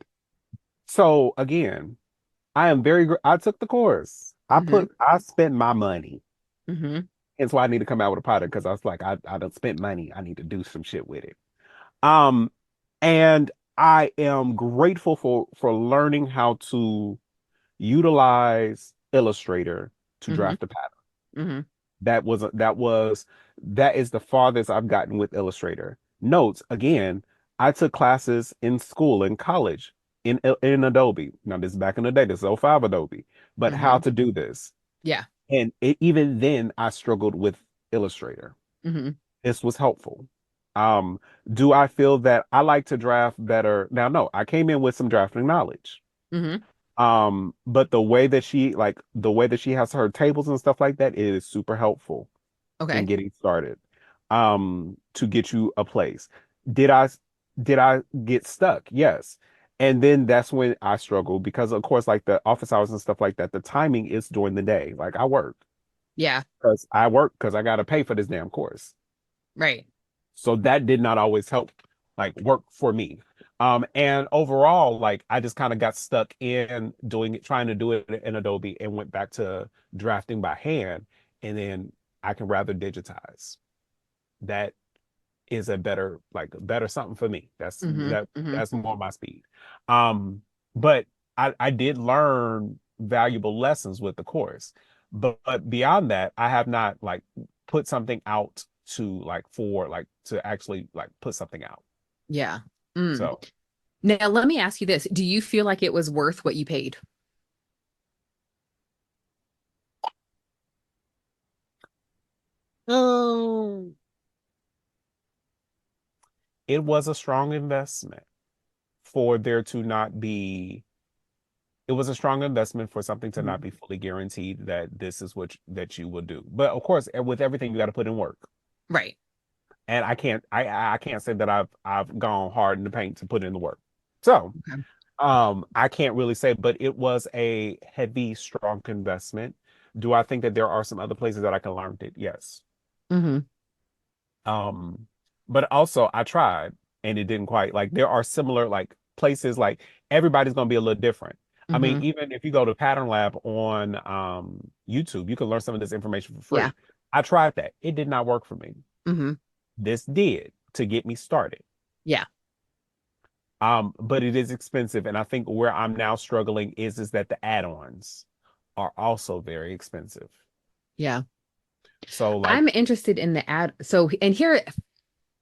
S1: so again, I took the course.
S2: Mm-hmm.
S1: I spent my money.
S2: Mm-hmm.
S1: And so I need to come out with a product because I was like, I done spent money. I need to do some shit with it. Um, and I am grateful for learning how to utilize Illustrator to
S2: Mm-hmm.
S1: draft a pattern.
S2: Mm-hmm.
S1: That is the farthest I've gotten with Illustrator. Notes, again, I took classes in school, in college, in Adobe. Now, this is back in the day, this is '05 Adobe, but how
S2: Mm-hmm.
S1: to do this.
S2: Yeah.
S1: And even then, I struggled with Illustrator.
S2: Mm-hmm.
S1: This was helpful. Um, do I feel that I like to draft better? Now, no, I came in with some drafting knowledge.
S2: Mm-hmm.
S1: But the way that she has her tables and stuff like that, it is super helpful in
S2: Okay.
S1: getting started. To get you a place. Did I did I get stuck? Yes. And then that's when I struggle because of course, like the office hours and stuff like that, the timing is during the day. Like,
S2: Yeah.
S1: I work because I gotta pay for this damn course.
S2: Right.
S1: So that did not always help, like, work for me. And overall, like, I just kind of got stuck in doing it, trying to do it in Adobe, and went back to drafting by hand. And then I can rather digitize. That is a better, like, better something for me.
S2: Mm-hmm. Mm-hmm.
S1: That's more my speed. But I did learn valuable lessons with the course. But beyond that, I have not, like, put something out to, like, for like to actually, like, put something out.
S2: Yeah. Mm.
S1: So
S2: Now, let me ask you this. Do you feel like it was worth what you paid?
S1: um, it was a strong investment for there to not be it was a strong investment for something to
S2: Mhm.
S1: not be fully guaranteed that this is that you will do. But of course, with everything, you got to put in work.
S2: Right.
S1: And I can't say that I've gone hard in the paint to put in the work. So
S2: Okay.
S1: I can't really say, but it was a heavy, strong investment. Do I think that there are some other places that I can learn it? Yes.
S2: Mm-hmm.
S1: Um, but also I tried and it didn't quite, like, there are similar, like, places, like, everybody's gonna be a little different. I mean,
S2: Mm-hmm.
S1: even if you go to Pattern Lab on YouTube, you can learn some of this information for
S2: Yeah.
S1: free. I tried that. It did not work for me.
S2: Mm-hmm.
S1: This did to get me started.
S2: Yeah.
S1: But it is expensive, and I think where I'm now struggling is that the add-ons are also very expensive.
S2: Yeah.
S1: So like,
S2: I'm interested in the ad. So, and here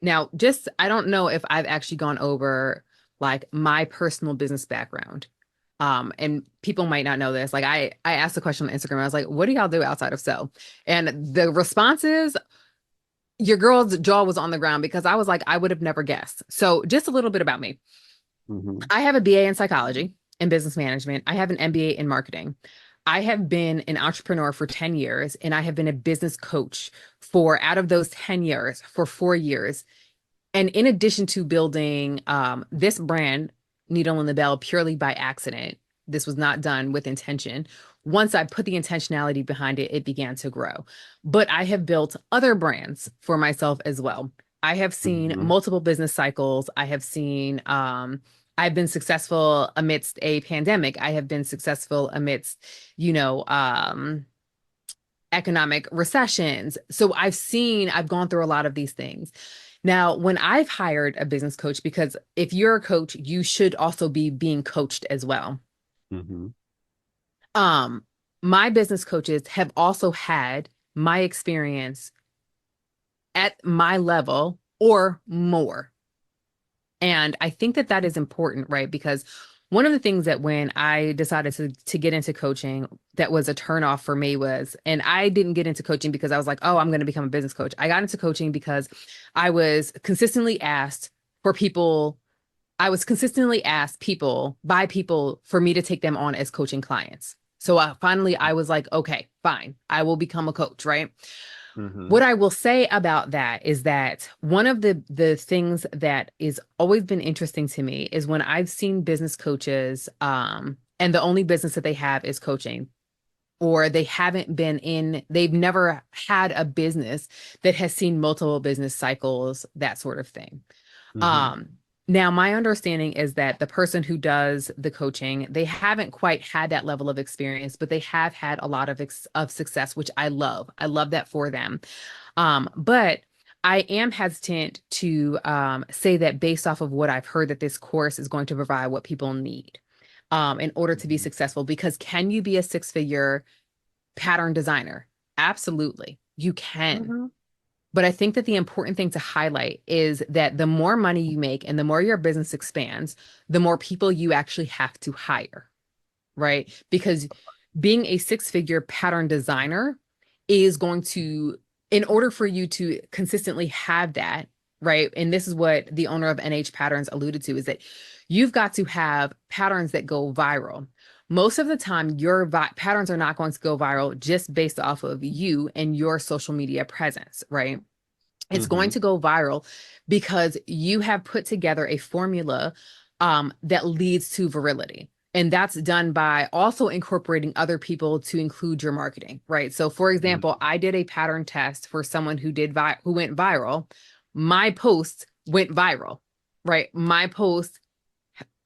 S2: now, just I don't know if I've actually gone over like my personal business background. And people might not know this. Like I asked a question on Instagram. I was like, what do y'all do outside of sew? And the responses, your girl's jaw was on the ground because I was like, I would have never guessed. So just a little bit about me.
S1: mhm,
S2: I have a BA in psychology and business management. I have an MBA in marketing. I have been an entrepreneur for 10 years and I have been a business coach for out of those 10 years for 4 years. And in addition to building this brand, Needle and the Bell, purely by accident, this was not done with intention. Once I put the intentionality behind it, it began to grow. But I have built other brands for myself as well. I have seen
S1: mhm,
S2: multiple business cycles. I have seen, I've been successful amidst a pandemic. I have been successful amidst, you know, economic recessions. So I've gone through a lot of these things. Now, when I've hired a business coach, because if you're a coach, you should also be being coached as well.
S1: mhm,
S2: Um, my business coaches have also had my experience at my level or more. And I think that that is important, right? Because one of the things that when I decided to get into coaching that was a turnoff for me was, and I didn't get into coaching because I was like, oh, I'm going to become a business coach. I got into coaching because I was consistently asked for people, I was consistently asked people by people for me to take them on as coaching clients. So finally, I was like, okay, fine, I will become a coach, right?
S1: mhm,
S2: What I will say about that is that one of the things that is always been interesting to me is when I've seen business coaches, and the only business that they have is coaching, or they've never had a business that has seen multiple business cycles, that sort of thing.
S1: mhm,
S2: Um, Now my understanding is that the person who does the coaching, they haven't quite had that level of experience, but they have had a lot of success, which I love. I love that for them. But I am hesitant to say that based off of what I've heard that this course is going to provide what people need in order to be
S1: mhm,
S2: successful. Because can you be a six-figure pattern designer? Absolutely, you can.
S1: mhm,
S2: But I think that the important thing to highlight is that the more money you make and the more your business expands, the more people you actually have to hire, right? Because being a six-figure pattern designer is going to, in order for you to consistently have that, right? And this is what the owner of NH Patterns alluded to, is that you've got to have patterns that go viral. Most of the time, your patterns are not going to go viral just based off of you and your social media presence, right? It's going
S1: mhm,
S2: to go viral because you have put together a formula that leads to virility. And that's done by also incorporating other people to include your marketing, right? So, for example,
S1: mhm.
S2: I did a pattern test for someone who went viral. My post went viral, right? My post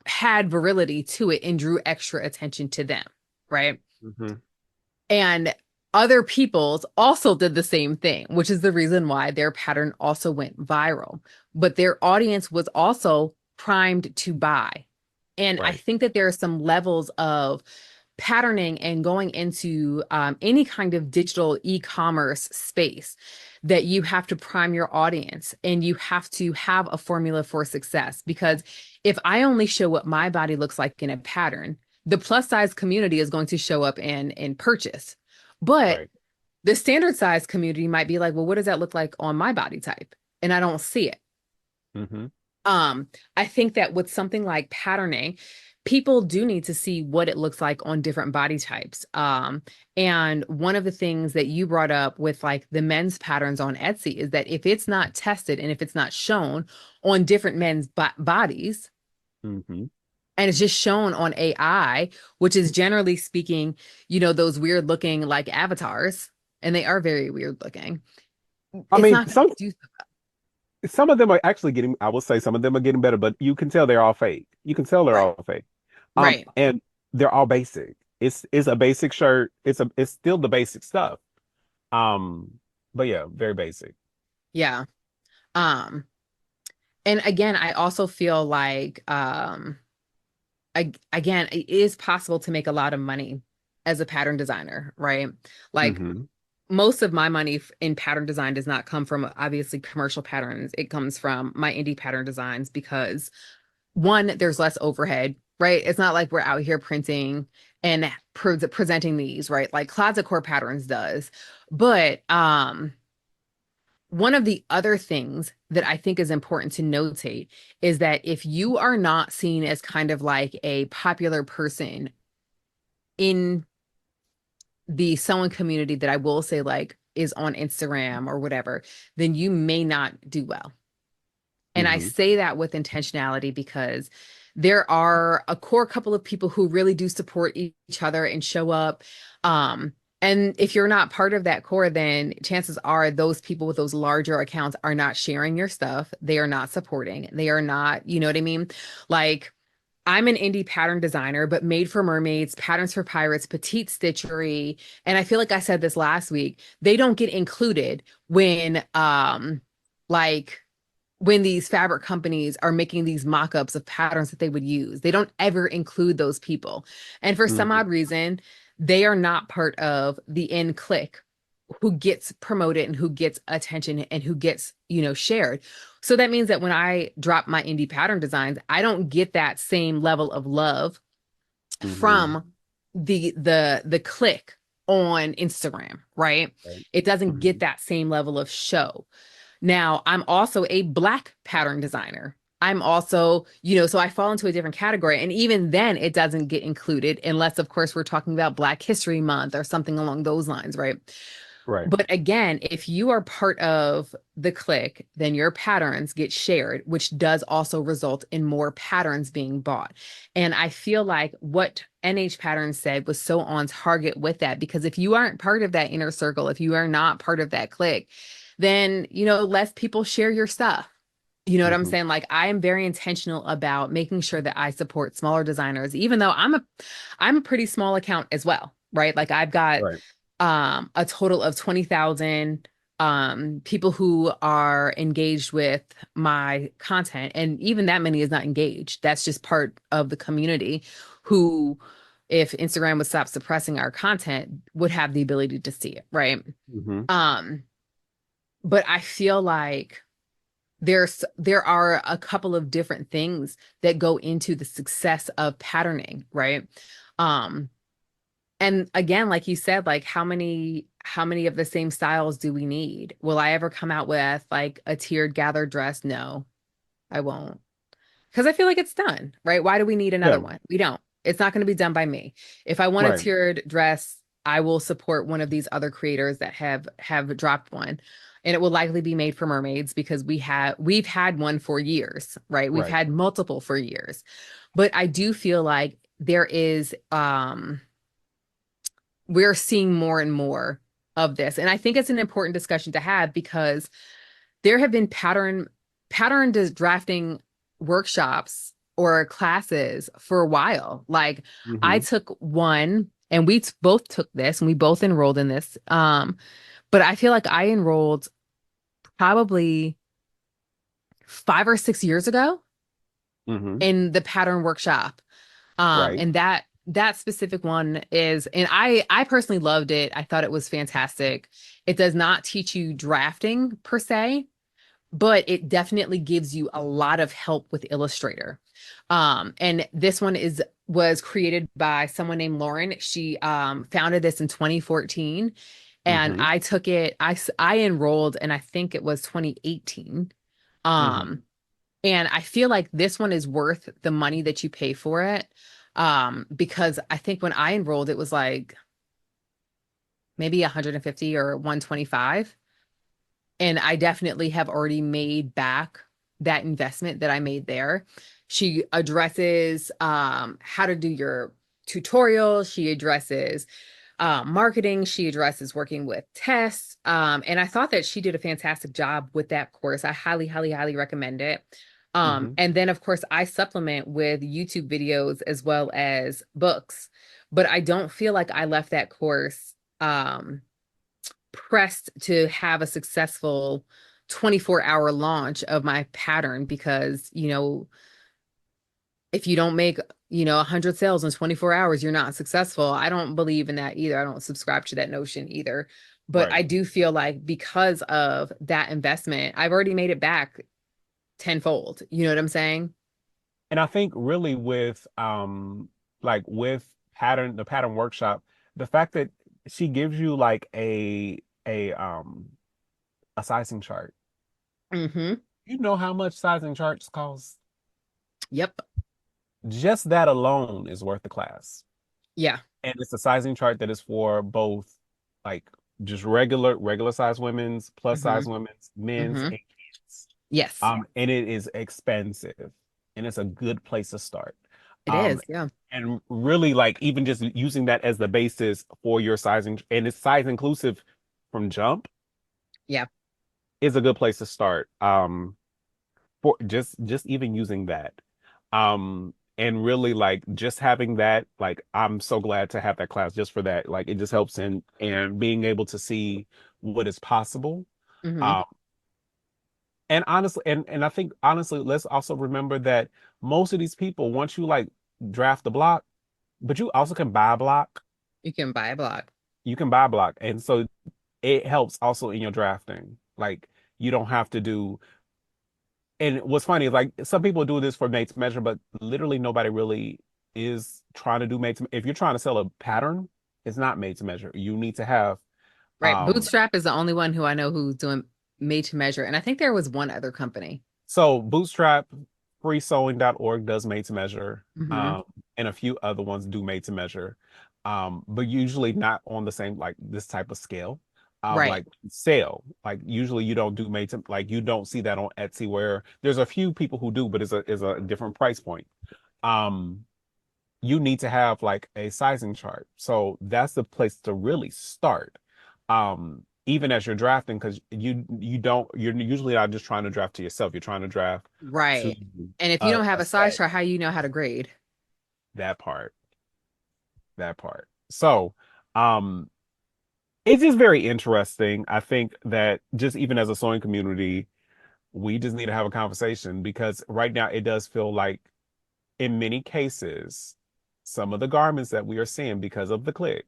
S2: had virility to it and drew extra attention to them, right?
S1: Mhm.
S2: And other people's also did the same thing, which is the reason why their pattern also went viral. But their audience was also primed to buy. And I
S1: Right.
S2: think that there are some levels of patterning and going into any kind of digital e-commerce space that you have to prime your audience and you have to have a formula for success. Because if I only show what my body looks like in a pattern, the plus size community is going to show up and purchase. But
S1: Right.
S2: the standard size community might be like, well, what does that look like on my body type? And I don't see it.
S1: Mhm,
S2: Um, I think that with something like patterning, people do need to see what it looks like on different body types. And one of the things that you brought up with like the men's patterns on Etsy is that if it's not tested and if it's not shown on different men's bodies,
S1: mhm.
S2: and it's just shown on AI, which is generally speaking, those weird looking like avatars, and they are very weird looking.
S1: I
S2: It's
S1: mean,
S2: not going to do
S1: some of them are actually getting, I will say some of them are getting better, but you can tell they're all fake. You can tell they're
S2: right,
S1: all fake.
S2: right,
S1: And they're all basic. It's a basic shirt. It's still the basic stuff. Um, but yeah, very basic.
S2: yeah. Um, and again, I also feel like again, it is possible to make a lot of money as a pattern designer, right? Like
S1: Hmm.
S2: most of my money in pattern design does not come from obviously commercial patterns. It comes from my indie pattern designs because one, there's less overhead, right? It's not like we're out here printing and presenting these, right? Like Closet Core Patterns does. But one of the other things that I think is important to notate is that if you are not seen as kind of like a popular person in the sewing community that I will say like is on Instagram or whatever, then you may not do well. And I
S1: Hmm.
S2: say that with intentionality because there are a core couple of people who really do support each other and show up. And if you're not part of that core, then chances are those people with those larger accounts are not sharing your stuff. They are not supporting. They are not, you know what I mean? Like, I'm an indie pattern designer, but made for mermaids, patterns for pirates, petite stitchery. And I feel like I said this last week, they don't get included when like when these fabric companies are making these mock-ups of patterns that they would use. They don't ever include those people. And for some
S1: Hmm.
S2: odd reason, they are not part of the in click who gets promoted and who gets attention and who gets, shared. So that means that when I drop my indie pattern designs, I don't get that same level of love
S1: Hmm.
S2: from the click on Instagram, right?
S1: Right.
S2: It doesn't get
S1: Hmm.
S2: that same level of show. Now, I'm also a Black pattern designer. I'm also, so I fall into a different category. And even then, it doesn't get included unless, of course, we're talking about Black History Month or something along those lines, right?
S1: Right.
S2: But again, if you are part of the clique, then your patterns get shared, which does also result in more patterns being bought. And I feel like what NH Patterns said was so on target with that, because if you aren't part of that inner circle, if you are not part of that clique, then, less people share your stuff. You know what I'm
S1: Hmm.
S2: saying? Like I am very intentional about making sure that I support smaller designers, even though I'm a pretty small account as well, right? Like I've got
S1: Right.
S2: a total of 20,000 people who are engaged with my content. And even that many is not engaged. That's just part of the community who, if Instagram would stop suppressing our content, would have the ability to see it, right?
S1: Hmm.
S2: Um, but I feel like there are a couple of different things that go into the success of patterning, right? Um, and again, like you said, like how many of the same styles do we need? Will I ever come out with like a tiered gathered dress? No, I won't. Because I feel like it's done, right? Why do we need another
S1: Yeah.
S2: one? We don't. It's not going to be done by me. If I want a
S1: Right.
S2: tiered dress, I will support one of these other creators that have dropped one. And it will likely be made for mermaids because we've had one for years, right? We've
S1: Right.
S2: had multiple for years. But I do feel like there is we're seeing more and more of this. And I think it's an important discussion to have because there have been pattern drafting workshops or classes for a while. Like I
S1: Hmm.
S2: took one and both took this and we both enrolled in this. But I feel like I enrolled probably 5 or 6 years ago
S1: Hmm.
S2: in the pattern workshop.
S1: Right.
S2: And that specific one is, and I personally loved it. I thought it was fantastic. It does not teach you drafting per se, but it definitely gives you a lot of help with Illustrator. And this one was created by someone named Lauren. She founded this in 2014, and
S1: Hmm.
S2: I took it. I enrolled, and I think it was 2018.
S1: Hmm.
S2: Um, and I feel like this one is worth the money that you pay for it. Because I think when I enrolled, it was like maybe 150 or 125. And I definitely have already made back that investment that I made there. She addresses how to do your tutorial. She addresses marketing. She addresses working with tests. And I thought that she did a fantastic job with that course. I highly, highly, highly recommend it.
S1: Hmm.
S2: And then, of course, I supplement with YouTube videos as well as books. But I don't feel like I left that course pressed to have a successful 24-hour launch of my pattern because, if you don't make, 100 sales in 24 hours, you're not successful. I don't believe in that either. I don't subscribe to that notion either. But
S1: Right.
S2: I do feel like because of that investment, I've already made it back tenfold. You know what I'm saying?
S1: And I think really with like with the pattern workshop, the fact that she gives you like a sizing chart.
S2: Mm-hmm.
S1: You know how much sizing charts cost?
S2: Yep.
S1: Just that alone is worth the class.
S2: Yeah.
S1: And it's a sizing chart that is for both like just regular size women's, plus
S2: Mm-hmm.
S1: size women's, men's,
S2: Mm-hmm.
S1: and kids.
S2: Yes,
S1: And it is expensive, and it's a good place to start.
S2: it
S1: Um,
S2: is. Yeah.
S1: and really like even just using that as the basis for your sizing, and it's size inclusive from jump,
S2: Yeah.
S1: is a good place to start. For just even using that. And really like just having that, like I'm so glad to have that class just for that. Like it just helps in and being able to see what is possible.
S2: Mm-hmm.
S1: Um, and honestly, and I think honestly, let's also remember that most of these people, once you like draft the block, but you also can buy a block.
S2: You can buy a block.
S1: You can buy a block. And so it helps also in your drafting. Like you don't have to do, and what's funny is like some people do this for made to measure, but literally nobody really is trying to do made to. If you're trying to sell a pattern, it's not made to measure. You need to have
S2: Right.
S1: um
S2: Bootstrap is the only one who I know who's doing made to measure. And I think there was one other company.
S1: so Bootstrap, freesewing.org does made to measure,
S2: Mm-hmm.
S1: um, and a few other ones do made to measure, but usually not on the same like this type of scale.
S2: Right.
S1: Like sale, like usually you don't do made to like you don't see that on Etsy where there's a few people who do, but it's a different price point. Um, you need to have like a sizing chart. So that's the place to really start. Even as you're drafting, because you're usually not just trying to draft to yourself, you're trying to draft to
S2: Right. And if you don't have
S1: a
S2: a size
S1: set,
S2: chart, how you know how to grade?
S1: that part, that part. So um it's just very interesting. I think that just even as a sewing community, we just need to have a conversation because right now it does feel like in many cases, some of the garments that we are seeing because of the clicks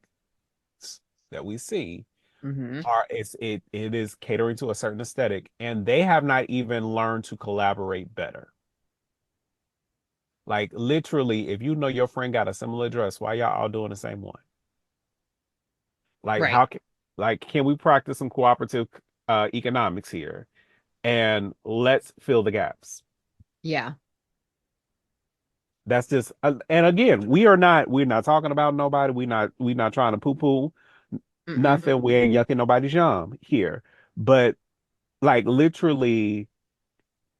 S1: that we see
S2: Mm-hmm.
S1: are it is catering to a certain aesthetic, and they have not even learned to collaborate better. Like literally, if you know your friend got a similar dress, why y'all all doing the same one? Like
S2: Right.
S1: how can like can we practice some cooperative economics here and let's fill the gaps?
S2: Yeah.
S1: That's just and again, we're not talking about nobody. We not trying to poo-poo
S2: Mm-mm.
S1: nothing. We ain't yucking nobody's yum here. But like literally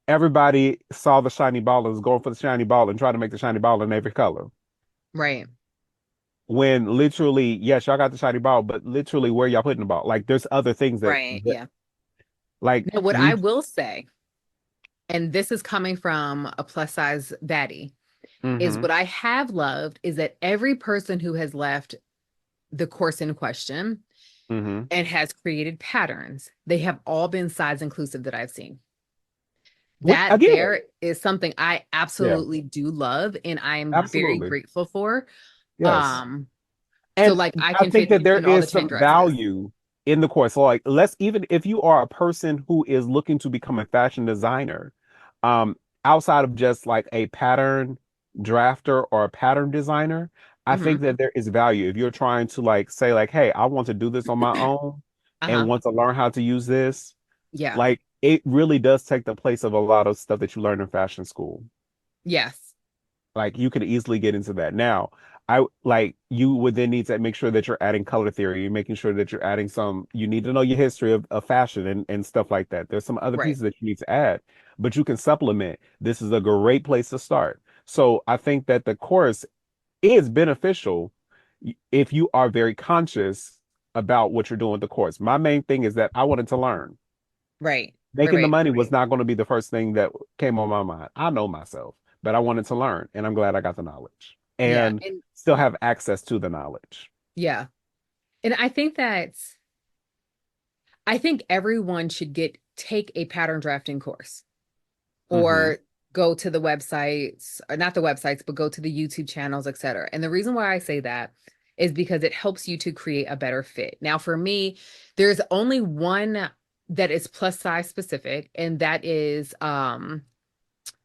S1: everybody saw the shiny ball and was going for the shiny ball and trying to make the shiny ball in every color.
S2: Right.
S1: When literally, yes, y'all got the shiny ball, but literally where y'all putting the ball? Like there's other things
S2: Right.
S1: that
S2: Yeah.
S1: like
S2: Now, what I
S1: we
S2: will say, and this is coming from a plus size baddie, is
S1: hmm
S2: what I have loved is that every person who has left the course in question
S1: hmm
S2: and has created patterns, they have all been size inclusive that I've seen.
S1: which
S2: That
S1: again,
S2: there is something I
S1: yeah,
S2: absolutely do love and I'm very
S1: absolutely.
S2: grateful for.
S1: Yes.
S2: Um, so
S1: And
S2: like I
S1: I
S2: can
S1: think
S2: fit
S1: that
S2: you
S1: there
S2: in all the
S1: is
S2: chain
S1: some
S2: dresses.
S1: value in the course. So like let's even if you are a person who is looking to become a fashion designer, um, outside of just like a pattern drafter or a pattern designer, I
S2: Hmm.
S1: think that there is value. If you're trying to like say like, hey, I want to do this on my own and
S2: Uh-huh.
S1: want to learn how to use this,
S2: Yeah.
S1: like it really does take the place of a lot of stuff that you learn in fashion school.
S2: Yes.
S1: Like you could easily get into that. Now, I like you would then need to make sure that you're adding color theory, you're making sure that you're adding some, you need to know your history of fashion and stuff like that. There's some other
S2: Right.
S1: pieces that you need to add, but you can supplement. This is a great place to start. So I think that the course is beneficial if you are very conscious about what you're doing with the course. My main thing is that I wanted to learn.
S2: Right. Right.
S1: Making the
S2: Right.
S1: money was not going to be the first thing that came on my mind. I know myself, but I wanted to learn, and I'm glad I got the knowledge
S2: Yeah.
S1: and
S2: And
S1: still have access to the knowledge.
S2: yeah. And I think everyone should take a pattern drafting course
S1: Hmm
S2: or go to the websites, or not the websites, but go to the YouTube channels, etc. And the reason why I say that is because it helps you to create a better fit. Now, for me, there's only one that is plus size specific, and that is
S1: Cashmore.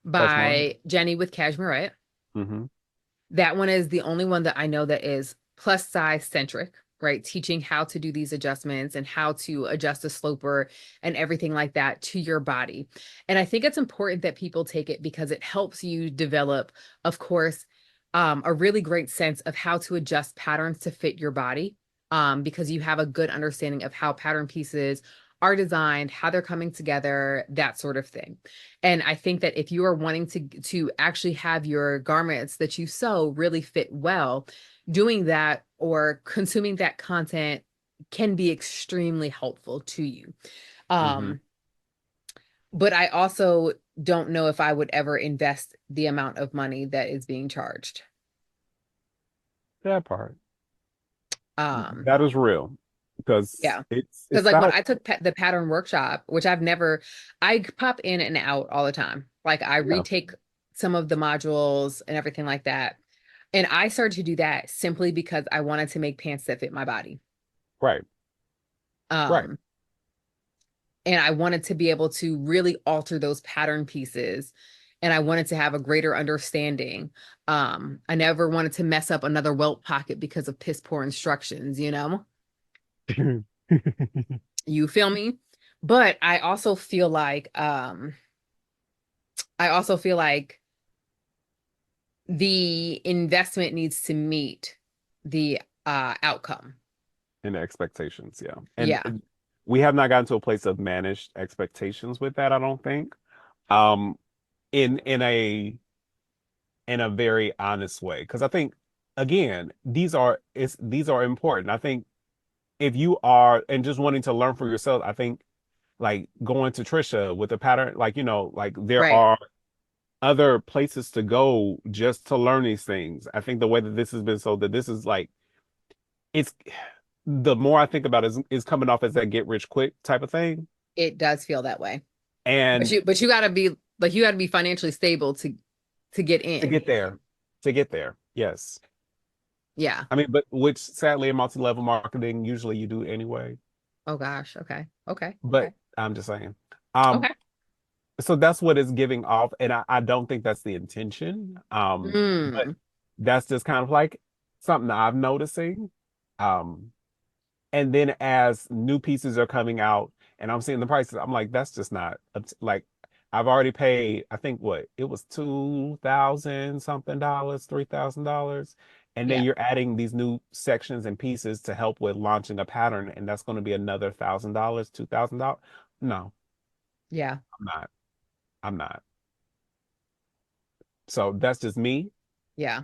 S2: by Jenny with Cashmere.
S1: Mm-hmm.
S2: That one is the only one that I know that is plus size centric, right? Teaching how to do these adjustments and how to adjust the sloper and everything like that to your body. And I think it's important that people take it because it helps you develop, of course, a really great sense of how to adjust patterns to fit your body, because you have a good understanding of how pattern pieces are designed, how they're coming together, that sort of thing. And I think that if you are wanting to actually have your garments that you sew really fit well, doing that or consuming that content can be extremely helpful to you.
S1: Mm-hmm.
S2: Um, but I also don't know if I would ever invest the amount of money that is being charged.
S1: That part.
S2: Um,
S1: That is real because
S2: yeah.
S1: it's
S2: Because like when
S1: not
S2: I took the pattern workshop, which I pop in and out all the time. Like I
S1: yeah,
S2: retake some of the modules and everything like that. And I started to do that simply because I wanted to make pants that fit my body.
S1: right, right.
S2: Um, and I wanted to be able to really alter those pattern pieces. And I wanted to have a greater understanding. I never wanted to mess up another welt pocket because of piss poor instructions, you know? You feel me? But I also feel like the investment needs to meet the outcome.
S1: And the expectations, yeah. And
S2: Yeah.
S1: we have not gotten to a place of managed expectations with that, I don't think. Um, in a very honest way. Because I think again, these are important. I think if you are and just wanting to learn for yourself, I think like going to Trisha with a pattern, like like there
S2: Right.
S1: are other places to go just to learn these things. I think the way that this has been so that this is like it's the more I think about it is coming off as that get rich quick type of thing.
S2: It does feel that way.
S1: And
S2: But you gotta be like you gotta be financially stable to get
S1: to
S2: in.
S1: get there, to get there, yes.
S2: Yeah.
S1: I mean, but which sadly in multi-level marketing, usually you do anyway.
S2: Oh gosh. Okay. Okay.
S1: But
S2: Okay.
S1: I'm just saying. Um,
S2: Okay.
S1: so that's what it's giving off, and I don't think that's the intention. But
S2: Mm.
S1: that's just kind of like something that I'm noticing. Um, and then as new pieces are coming out and I'm seeing the prices, I'm like, that's just not like I've already paid, I think what it was 2,000 something dollars, $3,000. And then
S2: Yeah.
S1: you're adding these new sections and pieces to help with launching a pattern, and that's going to be another $1,000, $2,000. No,
S2: Yeah.
S1: I'm not. I'm not. So that's just me.
S2: Yeah.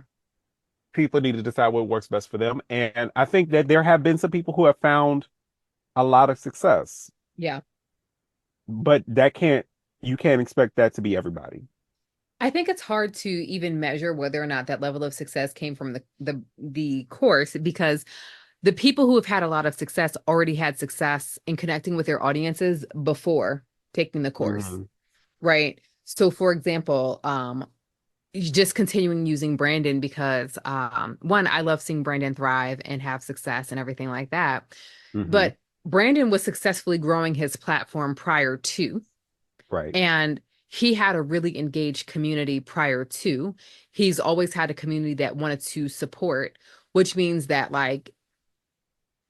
S1: People need to decide what works best for them. And I think that there have been some people who have found a lot of success,
S2: Yeah.
S1: but you can't expect that to be everybody.
S2: I think it's hard to even measure whether or not that level of success came from the course because the people who have had a lot of success already had success in connecting with their audiences before taking the course,
S1: Mhm.
S2: right? So for example, just continuing using Brandon because one, I love seeing Brandon thrive and have success and everything like that.
S1: Hmm.
S2: But Brandon was successfully growing his platform prior to,
S1: Right.
S2: and he had a really engaged community prior to. He's always had a community that wanted to support, which means that like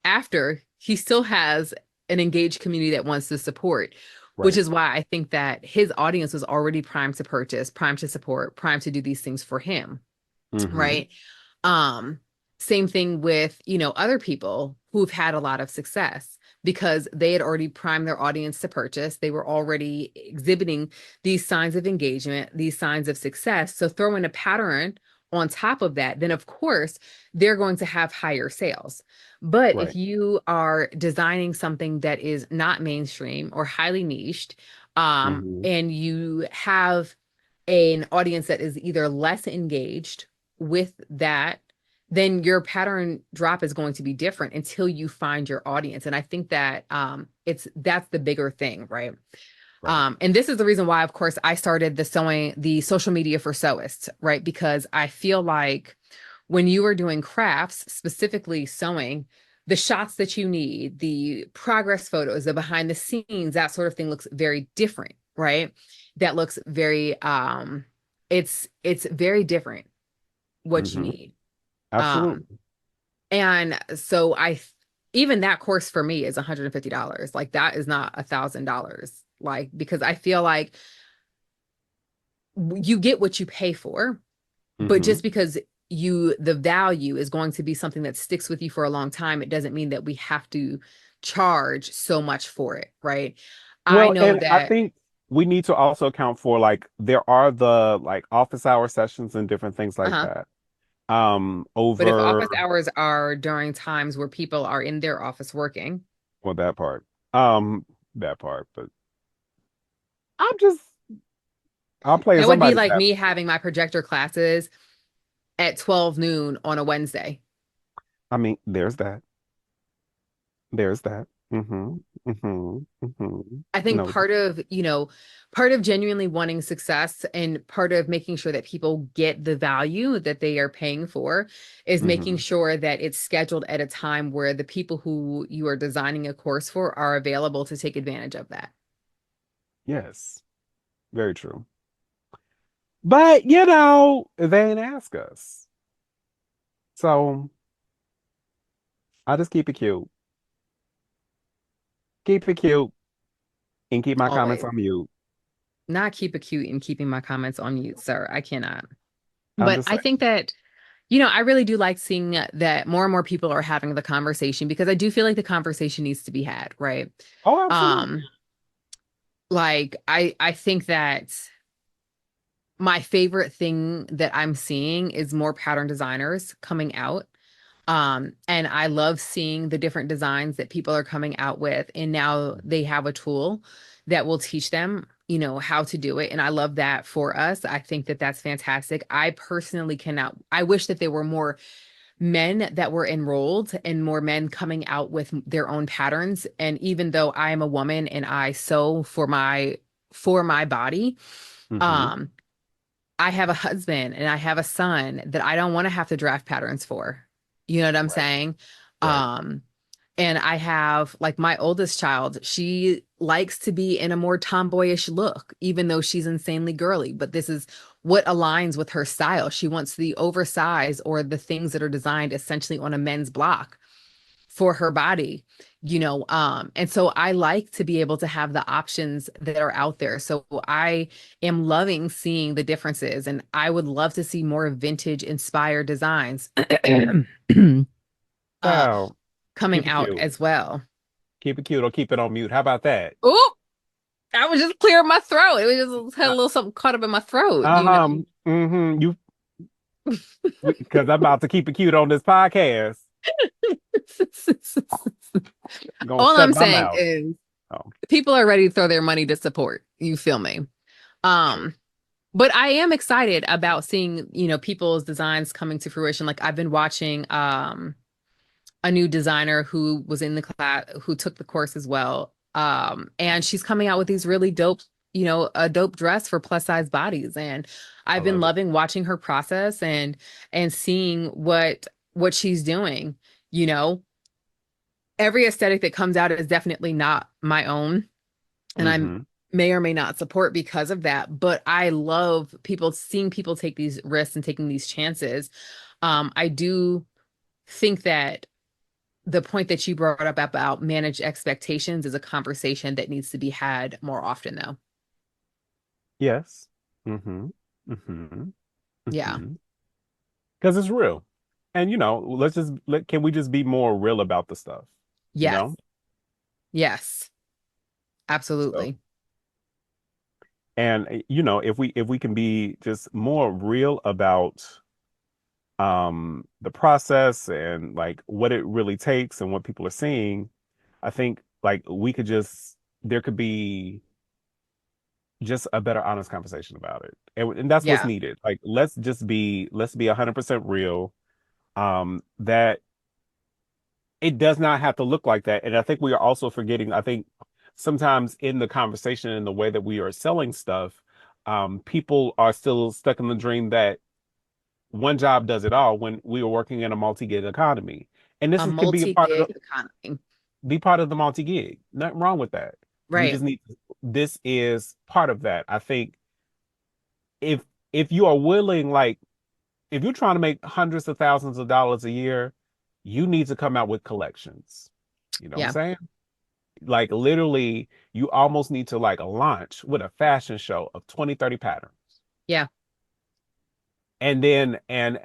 S2: after he still has an engaged community that wants to support, which
S1: Right.
S2: is why I think that his audience was already primed to purchase, primed to support, primed to do these things for him,
S1: Hmm.
S2: right? Um, Same thing with, other people who've had a lot of success because they had already primed their audience to purchase. They were already exhibiting these signs of engagement, these signs of success. So throw in a pattern on top of that, then of course they're going to have higher sales. But if
S1: Right.
S2: you are designing something that is not mainstream or highly niched,
S1: Hmm.
S2: and you have an audience that is either less engaged with that, then your pattern drop is going to be different until you find your audience. And I think that that's the bigger thing, right?
S1: Right.
S2: And this is the reason why, of course, I started the social media for sewists, right? Because I feel like when you are doing crafts, specifically sewing, the shots that you need, the progress photos, the behind the scenes, that sort of thing looks very different, right? That looks very it's very different what you
S1: Hmm.
S2: need. Um,
S1: Absolutely.
S2: and so even that course for me is $150. Like that is not $1,000. Like, because I feel like you get what you pay for, but
S1: Hmm.
S2: just because the value is going to be something that sticks with you for a long time, it doesn't mean that we have to charge so much for it, right? I
S1: Well,
S2: know
S1: and I
S2: that,
S1: think we need to also account for like there are the like office hour sessions and different things like
S2: uh-huh.
S1: that.
S2: But if
S1: Over
S2: office hours are during times where people are in their office working,
S1: well that part. Um, that part, but I'm just I'm playing
S2: that would be
S1: somebody's
S2: like
S1: hat.
S2: me having my projector classes at 12 noon on a Wednesday.
S1: I mean, there's that. There's that.
S2: I think
S1: No.
S2: part of genuinely wanting success and part of making sure that people get the value that they are paying for is making
S1: Hmm.
S2: sure that it's scheduled at a time where the people who you are designing a course for are available to take advantage of that.
S1: Yes. Very true. But they ain't ask us. So I just keep it cute. Keep it cute and keep my comments
S2: Always.
S1: on mute.
S2: Not keep it cute and keeping my comments on mute, sir. I cannot.
S1: I'm
S2: But
S1: just
S2: I
S1: saying.
S2: think that I really do like seeing that more and more people are having the conversation because I do feel like the conversation needs to be had, right?
S1: Oh, absolutely.
S2: Um, like I think that my favorite thing that I'm seeing is more pattern designers coming out. And I love seeing the different designs that people are coming out with. And now they have a tool that will teach them, how to do it. And I love that for us. I think that that's fantastic. I personally cannot, I wish that there were more men that were enrolled and more men coming out with their own patterns. And even though I am a woman and I sew for my body,
S1: Hmm.
S2: um, I have a husband and I have a son that I don't want to have to draft patterns for. You know what I'm
S1: Right.
S2: saying?
S1: Right.
S2: Um, and I have like my oldest child, she likes to be in a more tomboyish look, even though she's insanely girly. But this is what aligns with her style. She wants the oversized or the things that are designed essentially on a men's block for her body, and so I like to be able to have the options that are out there. So I am loving seeing the differences, and I would love to see more vintage inspired designs uh
S1: Well,
S2: coming
S1: keep it
S2: out
S1: cute.
S2: as well.
S1: Keep it cute or keep it on mute. How about that?
S2: Oh, I was just clearing my throat. It was just had a little something caught up in my throat.
S1: Uh-huh. You because I'm about to keep it cute on this podcast. Gonna
S2: All
S1: shut
S2: I'm
S1: my
S2: saying
S1: mouth.
S2: is
S1: Oh,
S2: people are ready to throw their money to support. You feel me?
S1: true.
S2: Um, But I am excited about seeing, people's designs coming to fruition. Like I've been watching a new designer who was in the class who took the course as well. And she's coming out with these really dope, a dope dress for plus size bodies. And
S1: I
S2: I've been
S1: love it.
S2: loving watching her process and seeing what she's doing. You know, every aesthetic that comes out is definitely not my own and I
S1: Hmm.
S2: may or may not support because of that. But I love seeing people take these risks and taking these chances. I do think that the point that you brought up about managed expectations is a conversation that needs to be had more often, though.
S1: Yes. Hmm. Hmm.
S2: Yeah.
S1: Hmm. Because it's real. And can we just be more real about the stuff? You
S2: Yes.
S1: know?
S2: Yes.
S1: So
S2: Absolutely.
S1: and if we can be just more real about the process and like what it really takes and what people are seeing, I think like we could just there could be just a better honest conversation about it. And that's what's
S2: Yeah.
S1: needed. Like let's be 100% real. That it does not have to look like that. And I think we are also forgetting, I think sometimes in the conversation and the way that we are selling stuff, people are still stuck in the dream that one job does it all when we are working in a multi-gig economy. And
S2: A
S1: could be a part of
S2: multi-gig economy.
S1: be part of the multi-gig. Nothing wrong with that. We
S2: Right.
S1: just need this is part of that. I think if if you are willing, like if you're trying to make hundreds of thousands of dollars a year, you need to come out with collections. You know what I'm
S2: Yeah.
S1: saying? Like literally, you almost need to like launch with a fashion show of 20, 30 patterns.
S2: Yeah.
S1: And then and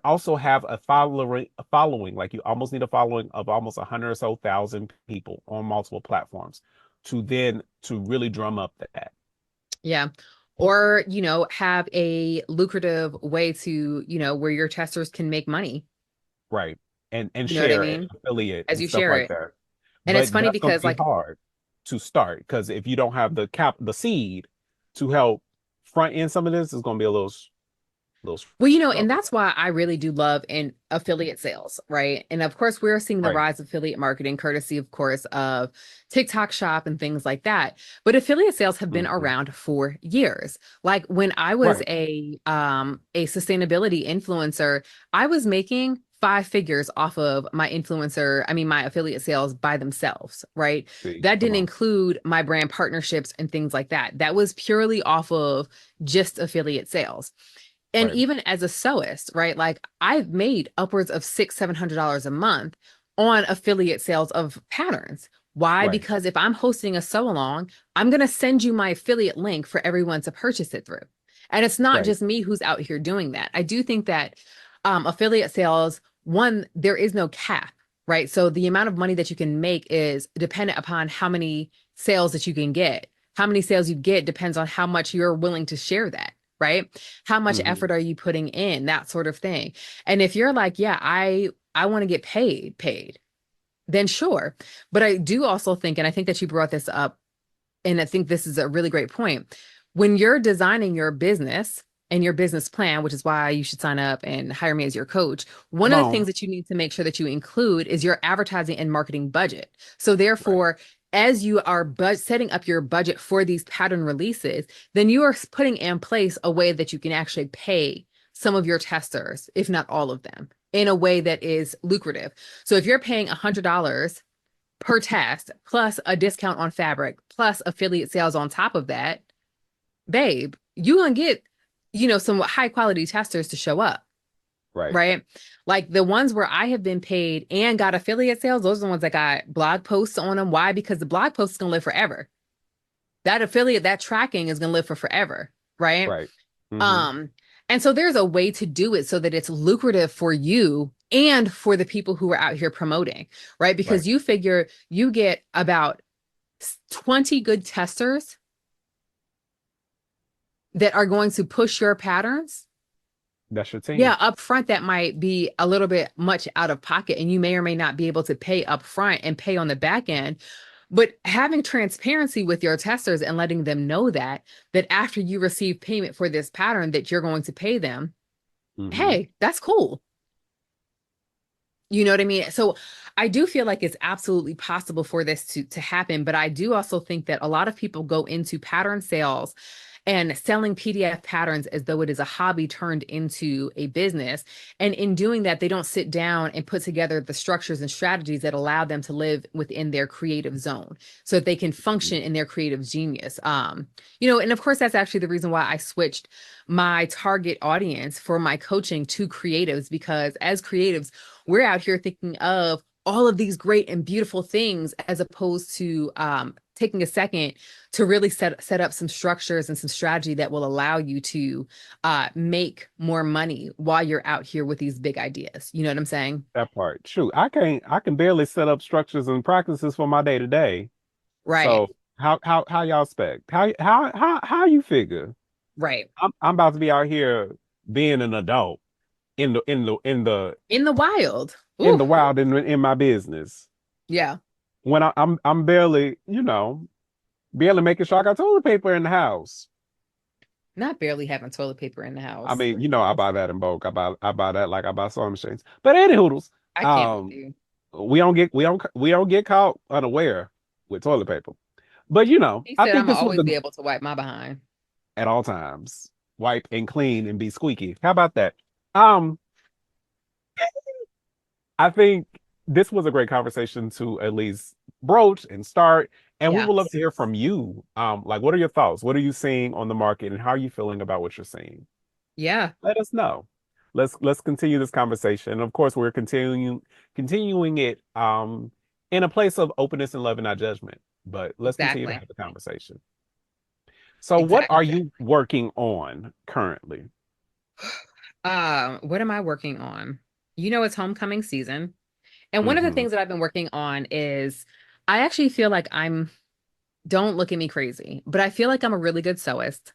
S1: also have a following, like you almost need a following of almost 100 or so thousand people on multiple platforms to really drum up that.
S2: Yeah. Or, have a lucrative way to, where your testers can make money.
S1: Right. And
S2: You know what I
S1: share and
S2: mean?
S1: affiliate
S2: As
S1: and
S2: you
S1: stuff
S2: share
S1: like
S2: it.
S1: that.
S2: And it's
S1: But
S2: funny
S1: that's going to
S2: because
S1: be
S2: like,
S1: hard to start because if you don't have the seed to help front end some of this, it's going to be a little
S2: well, and
S1: struggle.
S2: that's why I really do love in affiliate sales, right? And of course, we're seeing the
S1: Right.
S2: rise of affiliate marketing, courtesy, of course, of TikTok Shop and things like that. But affiliate sales have been
S1: Mhm.
S2: around for years. Like when I was
S1: Right.
S2: a sustainability influencer, I was making five figures off of my affiliate sales by themselves, right?
S1: See,
S2: That
S1: come
S2: didn't
S1: on.
S2: include my brand partnerships and things like that. That was purely off of just affiliate sales. And
S1: Right.
S2: even as a sewist, right? Like I've made upwards of $600-700 a month on affiliate sales of patterns. Why?
S1: Right.
S2: Because if I'm hosting a sew along, I'm going to send you my affiliate link for everyone to purchase it through. And it's not
S1: Right.
S2: just me who's out here doing that. I do think that affiliate sales, one, there is no cap, right? So the amount of money that you can make is dependent upon how many sales that you can get. How many sales you get depends on how much you're willing to share that, right? How much
S1: Hmm.
S2: effort are you putting in, that sort of thing. And if you're like, yeah, I want to get paid, then sure. But I do also think, and I think that you brought this up, and I think this is a really great point. When you're designing your business and your business plan, which is why you should sign up and hire me as your coach, one
S1: Come
S2: of the things
S1: on.
S2: that you need to make sure that you include is your advertising and marketing budget. So
S1: Right.
S2: therefore, as you are setting up your budget for these pattern releases, then you are putting in place a way that you can actually pay some of your testers, if not all of them, in a way that is lucrative. So if you're paying $100 per test plus a discount on fabric plus affiliate sales on top of that, babe, you gonna get, some high quality testers to show up,
S1: Right.
S2: right? Like the ones where I have been paid and got affiliate sales, those are the ones that got blog posts on them. Why? Because the blog post is gonna live forever. That affiliate, that tracking is gonna live for forever, right?
S1: Right. Hmm.
S2: Um, and so there's a way to do it so that it's lucrative for you and for the people who are out here promoting, right?
S1: Right.
S2: Because you figure you get about 20 good testers that are going to push your patterns.
S1: That's your
S2: Yeah,
S1: team.
S2: up front, that might be a little bit much out of pocket, and you may or may not be able to pay up front and pay on the back end. But having transparency with your testers and letting them know that after you receive payment for this pattern, that you're going to pay them,
S1: Hmm.
S2: hey, that's cool. You know what I mean? So I do feel like it's absolutely possible for this to happen, but I do also think that a lot of people go into pattern sales and selling PDF patterns as though it is a hobby turned into a business. And in doing that, they don't sit down and put together the structures and strategies that allow them to live within their creative zone so that they can function in their creative genius. And of course, that's actually the reason why I switched my target audience for my coaching to creatives, because as creatives, we're out here thinking of all of these great and beautiful things as opposed to taking a second to really set up some structures and some strategy that will allow you to make more money while you're out here with these big ideas. You know what I'm saying?
S1: That part. Shoot, I can barely set up structures and practices for my day to day.
S2: Right.
S1: So how y'all expect? How you figure?
S2: Right.
S1: I'm about to be out here being an adult in the in the in the
S2: In the wild.
S1: in
S2: Ooh,
S1: the wild in my business
S2: yeah.
S1: when I'm barely, barely making sure I got toilet paper in the house.
S2: Not barely having toilet paper in the
S1: I
S2: house.
S1: mean, I buy that in bulk. I buy that like I buy sewing machines. But any hoodles,
S2: I can't with
S1: um,
S2: you.
S1: we don't get caught unaware with toilet paper. But you know,
S2: He
S1: I
S2: said
S1: think
S2: I'm gonna
S1: this was
S2: always
S1: a,
S2: be able to wipe my behind.
S1: at all times, wipe and clean and be squeaky. How about that? Um, I think this was a great conversation to at least broach and start. And we would love
S2: Yes.
S1: to hear from you. Like, what are your thoughts? What are you seeing on the market, and how are you feeling about what you're seeing?
S2: Yeah,
S1: Let us know. Let's continue this conversation. And of course, we're continuing it in a place of openness and love and not judgment. But let's continue to
S2: exactly.
S1: have the conversation. So, what
S2: Exactly.
S1: are you working on currently?
S2: What am I working on? You know, it's homecoming season. And one of the
S1: Hmm.
S2: things that I've been working on is I actually feel like don't look at me crazy, but I feel like I'm a really good sewist.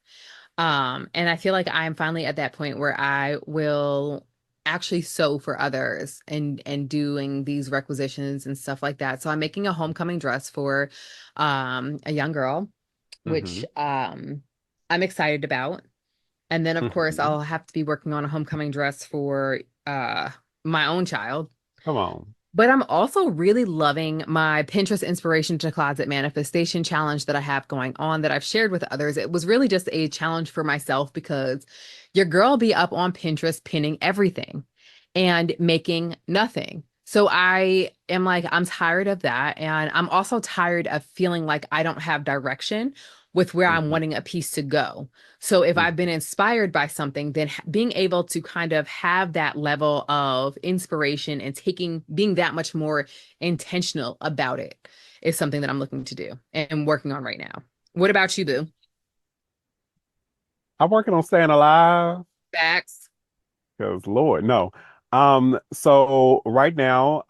S2: And I feel like I'm finally at that point where I will actually sew for others and doing these requisitions and stuff like that. So I'm making a homecoming dress for a young girl, which
S1: Hmm.
S2: I'm excited about. And then of course
S1: Hmm.
S2: I'll have to be working on a homecoming dress for my own child.
S1: Come on.
S2: But I'm also really loving my Pinterest inspiration to closet manifestation challenge that I have going on that I've shared with others. It was really just a challenge for myself because your girl be up on Pinterest pinning everything and making nothing. So I am like, I'm tired of that. And I'm also tired of feeling like I don't have direction with where I'm
S1: Hmm.
S2: wanting a piece to go. So if I've been
S1: Hmm.
S2: inspired by something, then being able to kind of have that level of inspiration and being that much more intentional about it is something that I'm looking to do and working on right now. What about you, Boo?
S1: I'm working on staying alive.
S2: Facts.
S1: Because Lord, no. So right now,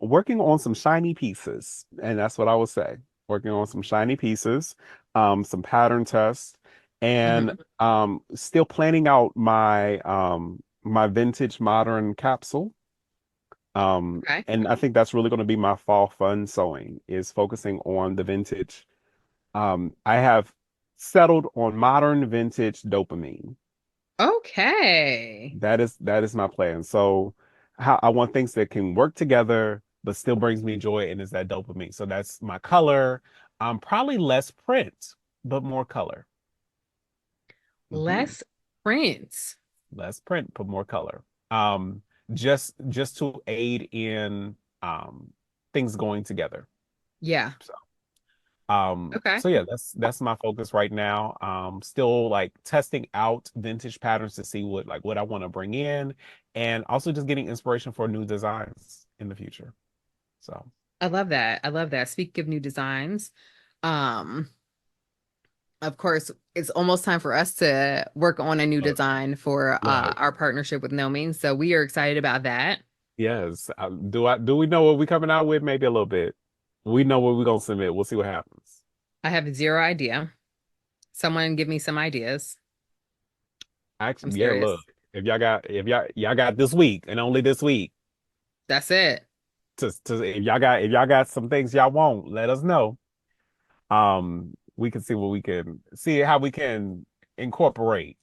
S1: working on some shiny pieces, and that's what I would say. Working on some shiny pieces, some pattern tests, and
S2: Hmm.
S1: still planning out my vintage modern capsule.
S2: Okay.
S1: And I think that's really going to be my fall fun sewing is focusing on the vintage. I have settled on modern vintage dopamine.
S2: Okay.
S1: That is my plan. So how I want things that can work together but still brings me joy and is that dopamine. So that's my color. Probably less print, but more color. Hmm.
S2: Less prints.
S1: Less print, but more color. Um, just to aid in things going together.
S2: Yeah.
S1: So
S2: Okay.
S1: so yeah, that's my focus right now. Still like testing out vintage patterns to see what I want to bring in, and also just getting inspiration for new designs in the future. So
S2: I love that. I love that. Speaking of new designs, um, of course, it's almost time for us to work on a new
S1: look,
S2: design for
S1: look,
S2: our partnership with No Means. So we are excited about that.
S1: yes. Do we know what we coming out with? Maybe a little bit. We know what we're gonna submit. We'll see what happens.
S2: I have zero idea. Someone give me some ideas. I'm
S1: Actually, yeah, look.
S2: serious.
S1: If y'all got this week and only this week
S2: That's it.
S1: to if y'all got some things y'all want, let us know. We can see what we can see how we can incorporate,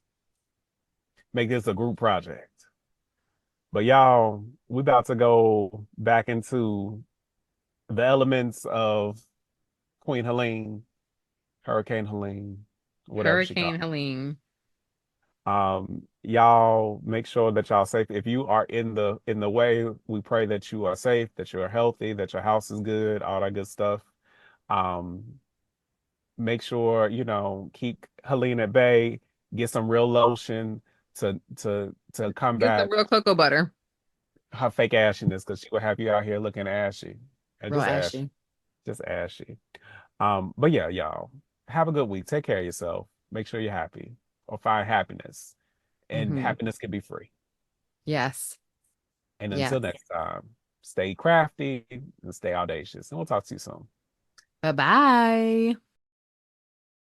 S1: make this a group project. But y'all, we about to go back into the elements of Queen Helene, Hurricane Helene, whatever she called.
S2: Hurricane Helene.
S1: Y'all make sure that y'all safe. If you are in the way, we pray that you are safe, that you are healthy, that your house is good, all that good stuff. Um, Make sure, keep Helene at bay, get some real lotion to
S2: Get some
S1: combat
S2: real cocoa butter.
S1: her fake ashiness because she will have you out here looking ashy. And
S2: Real
S1: just ashy.
S2: ashy.
S1: Just ashy. But yeah, y'all, have a good week. Take care of yourself. Make sure you're happy or find happiness. And
S2: Hmm.
S1: happiness can be free.
S2: Yes.
S1: And
S2: Yes.
S1: until next time, stay crafty and stay audacious. And we'll talk to you soon.
S2: Bye-bye.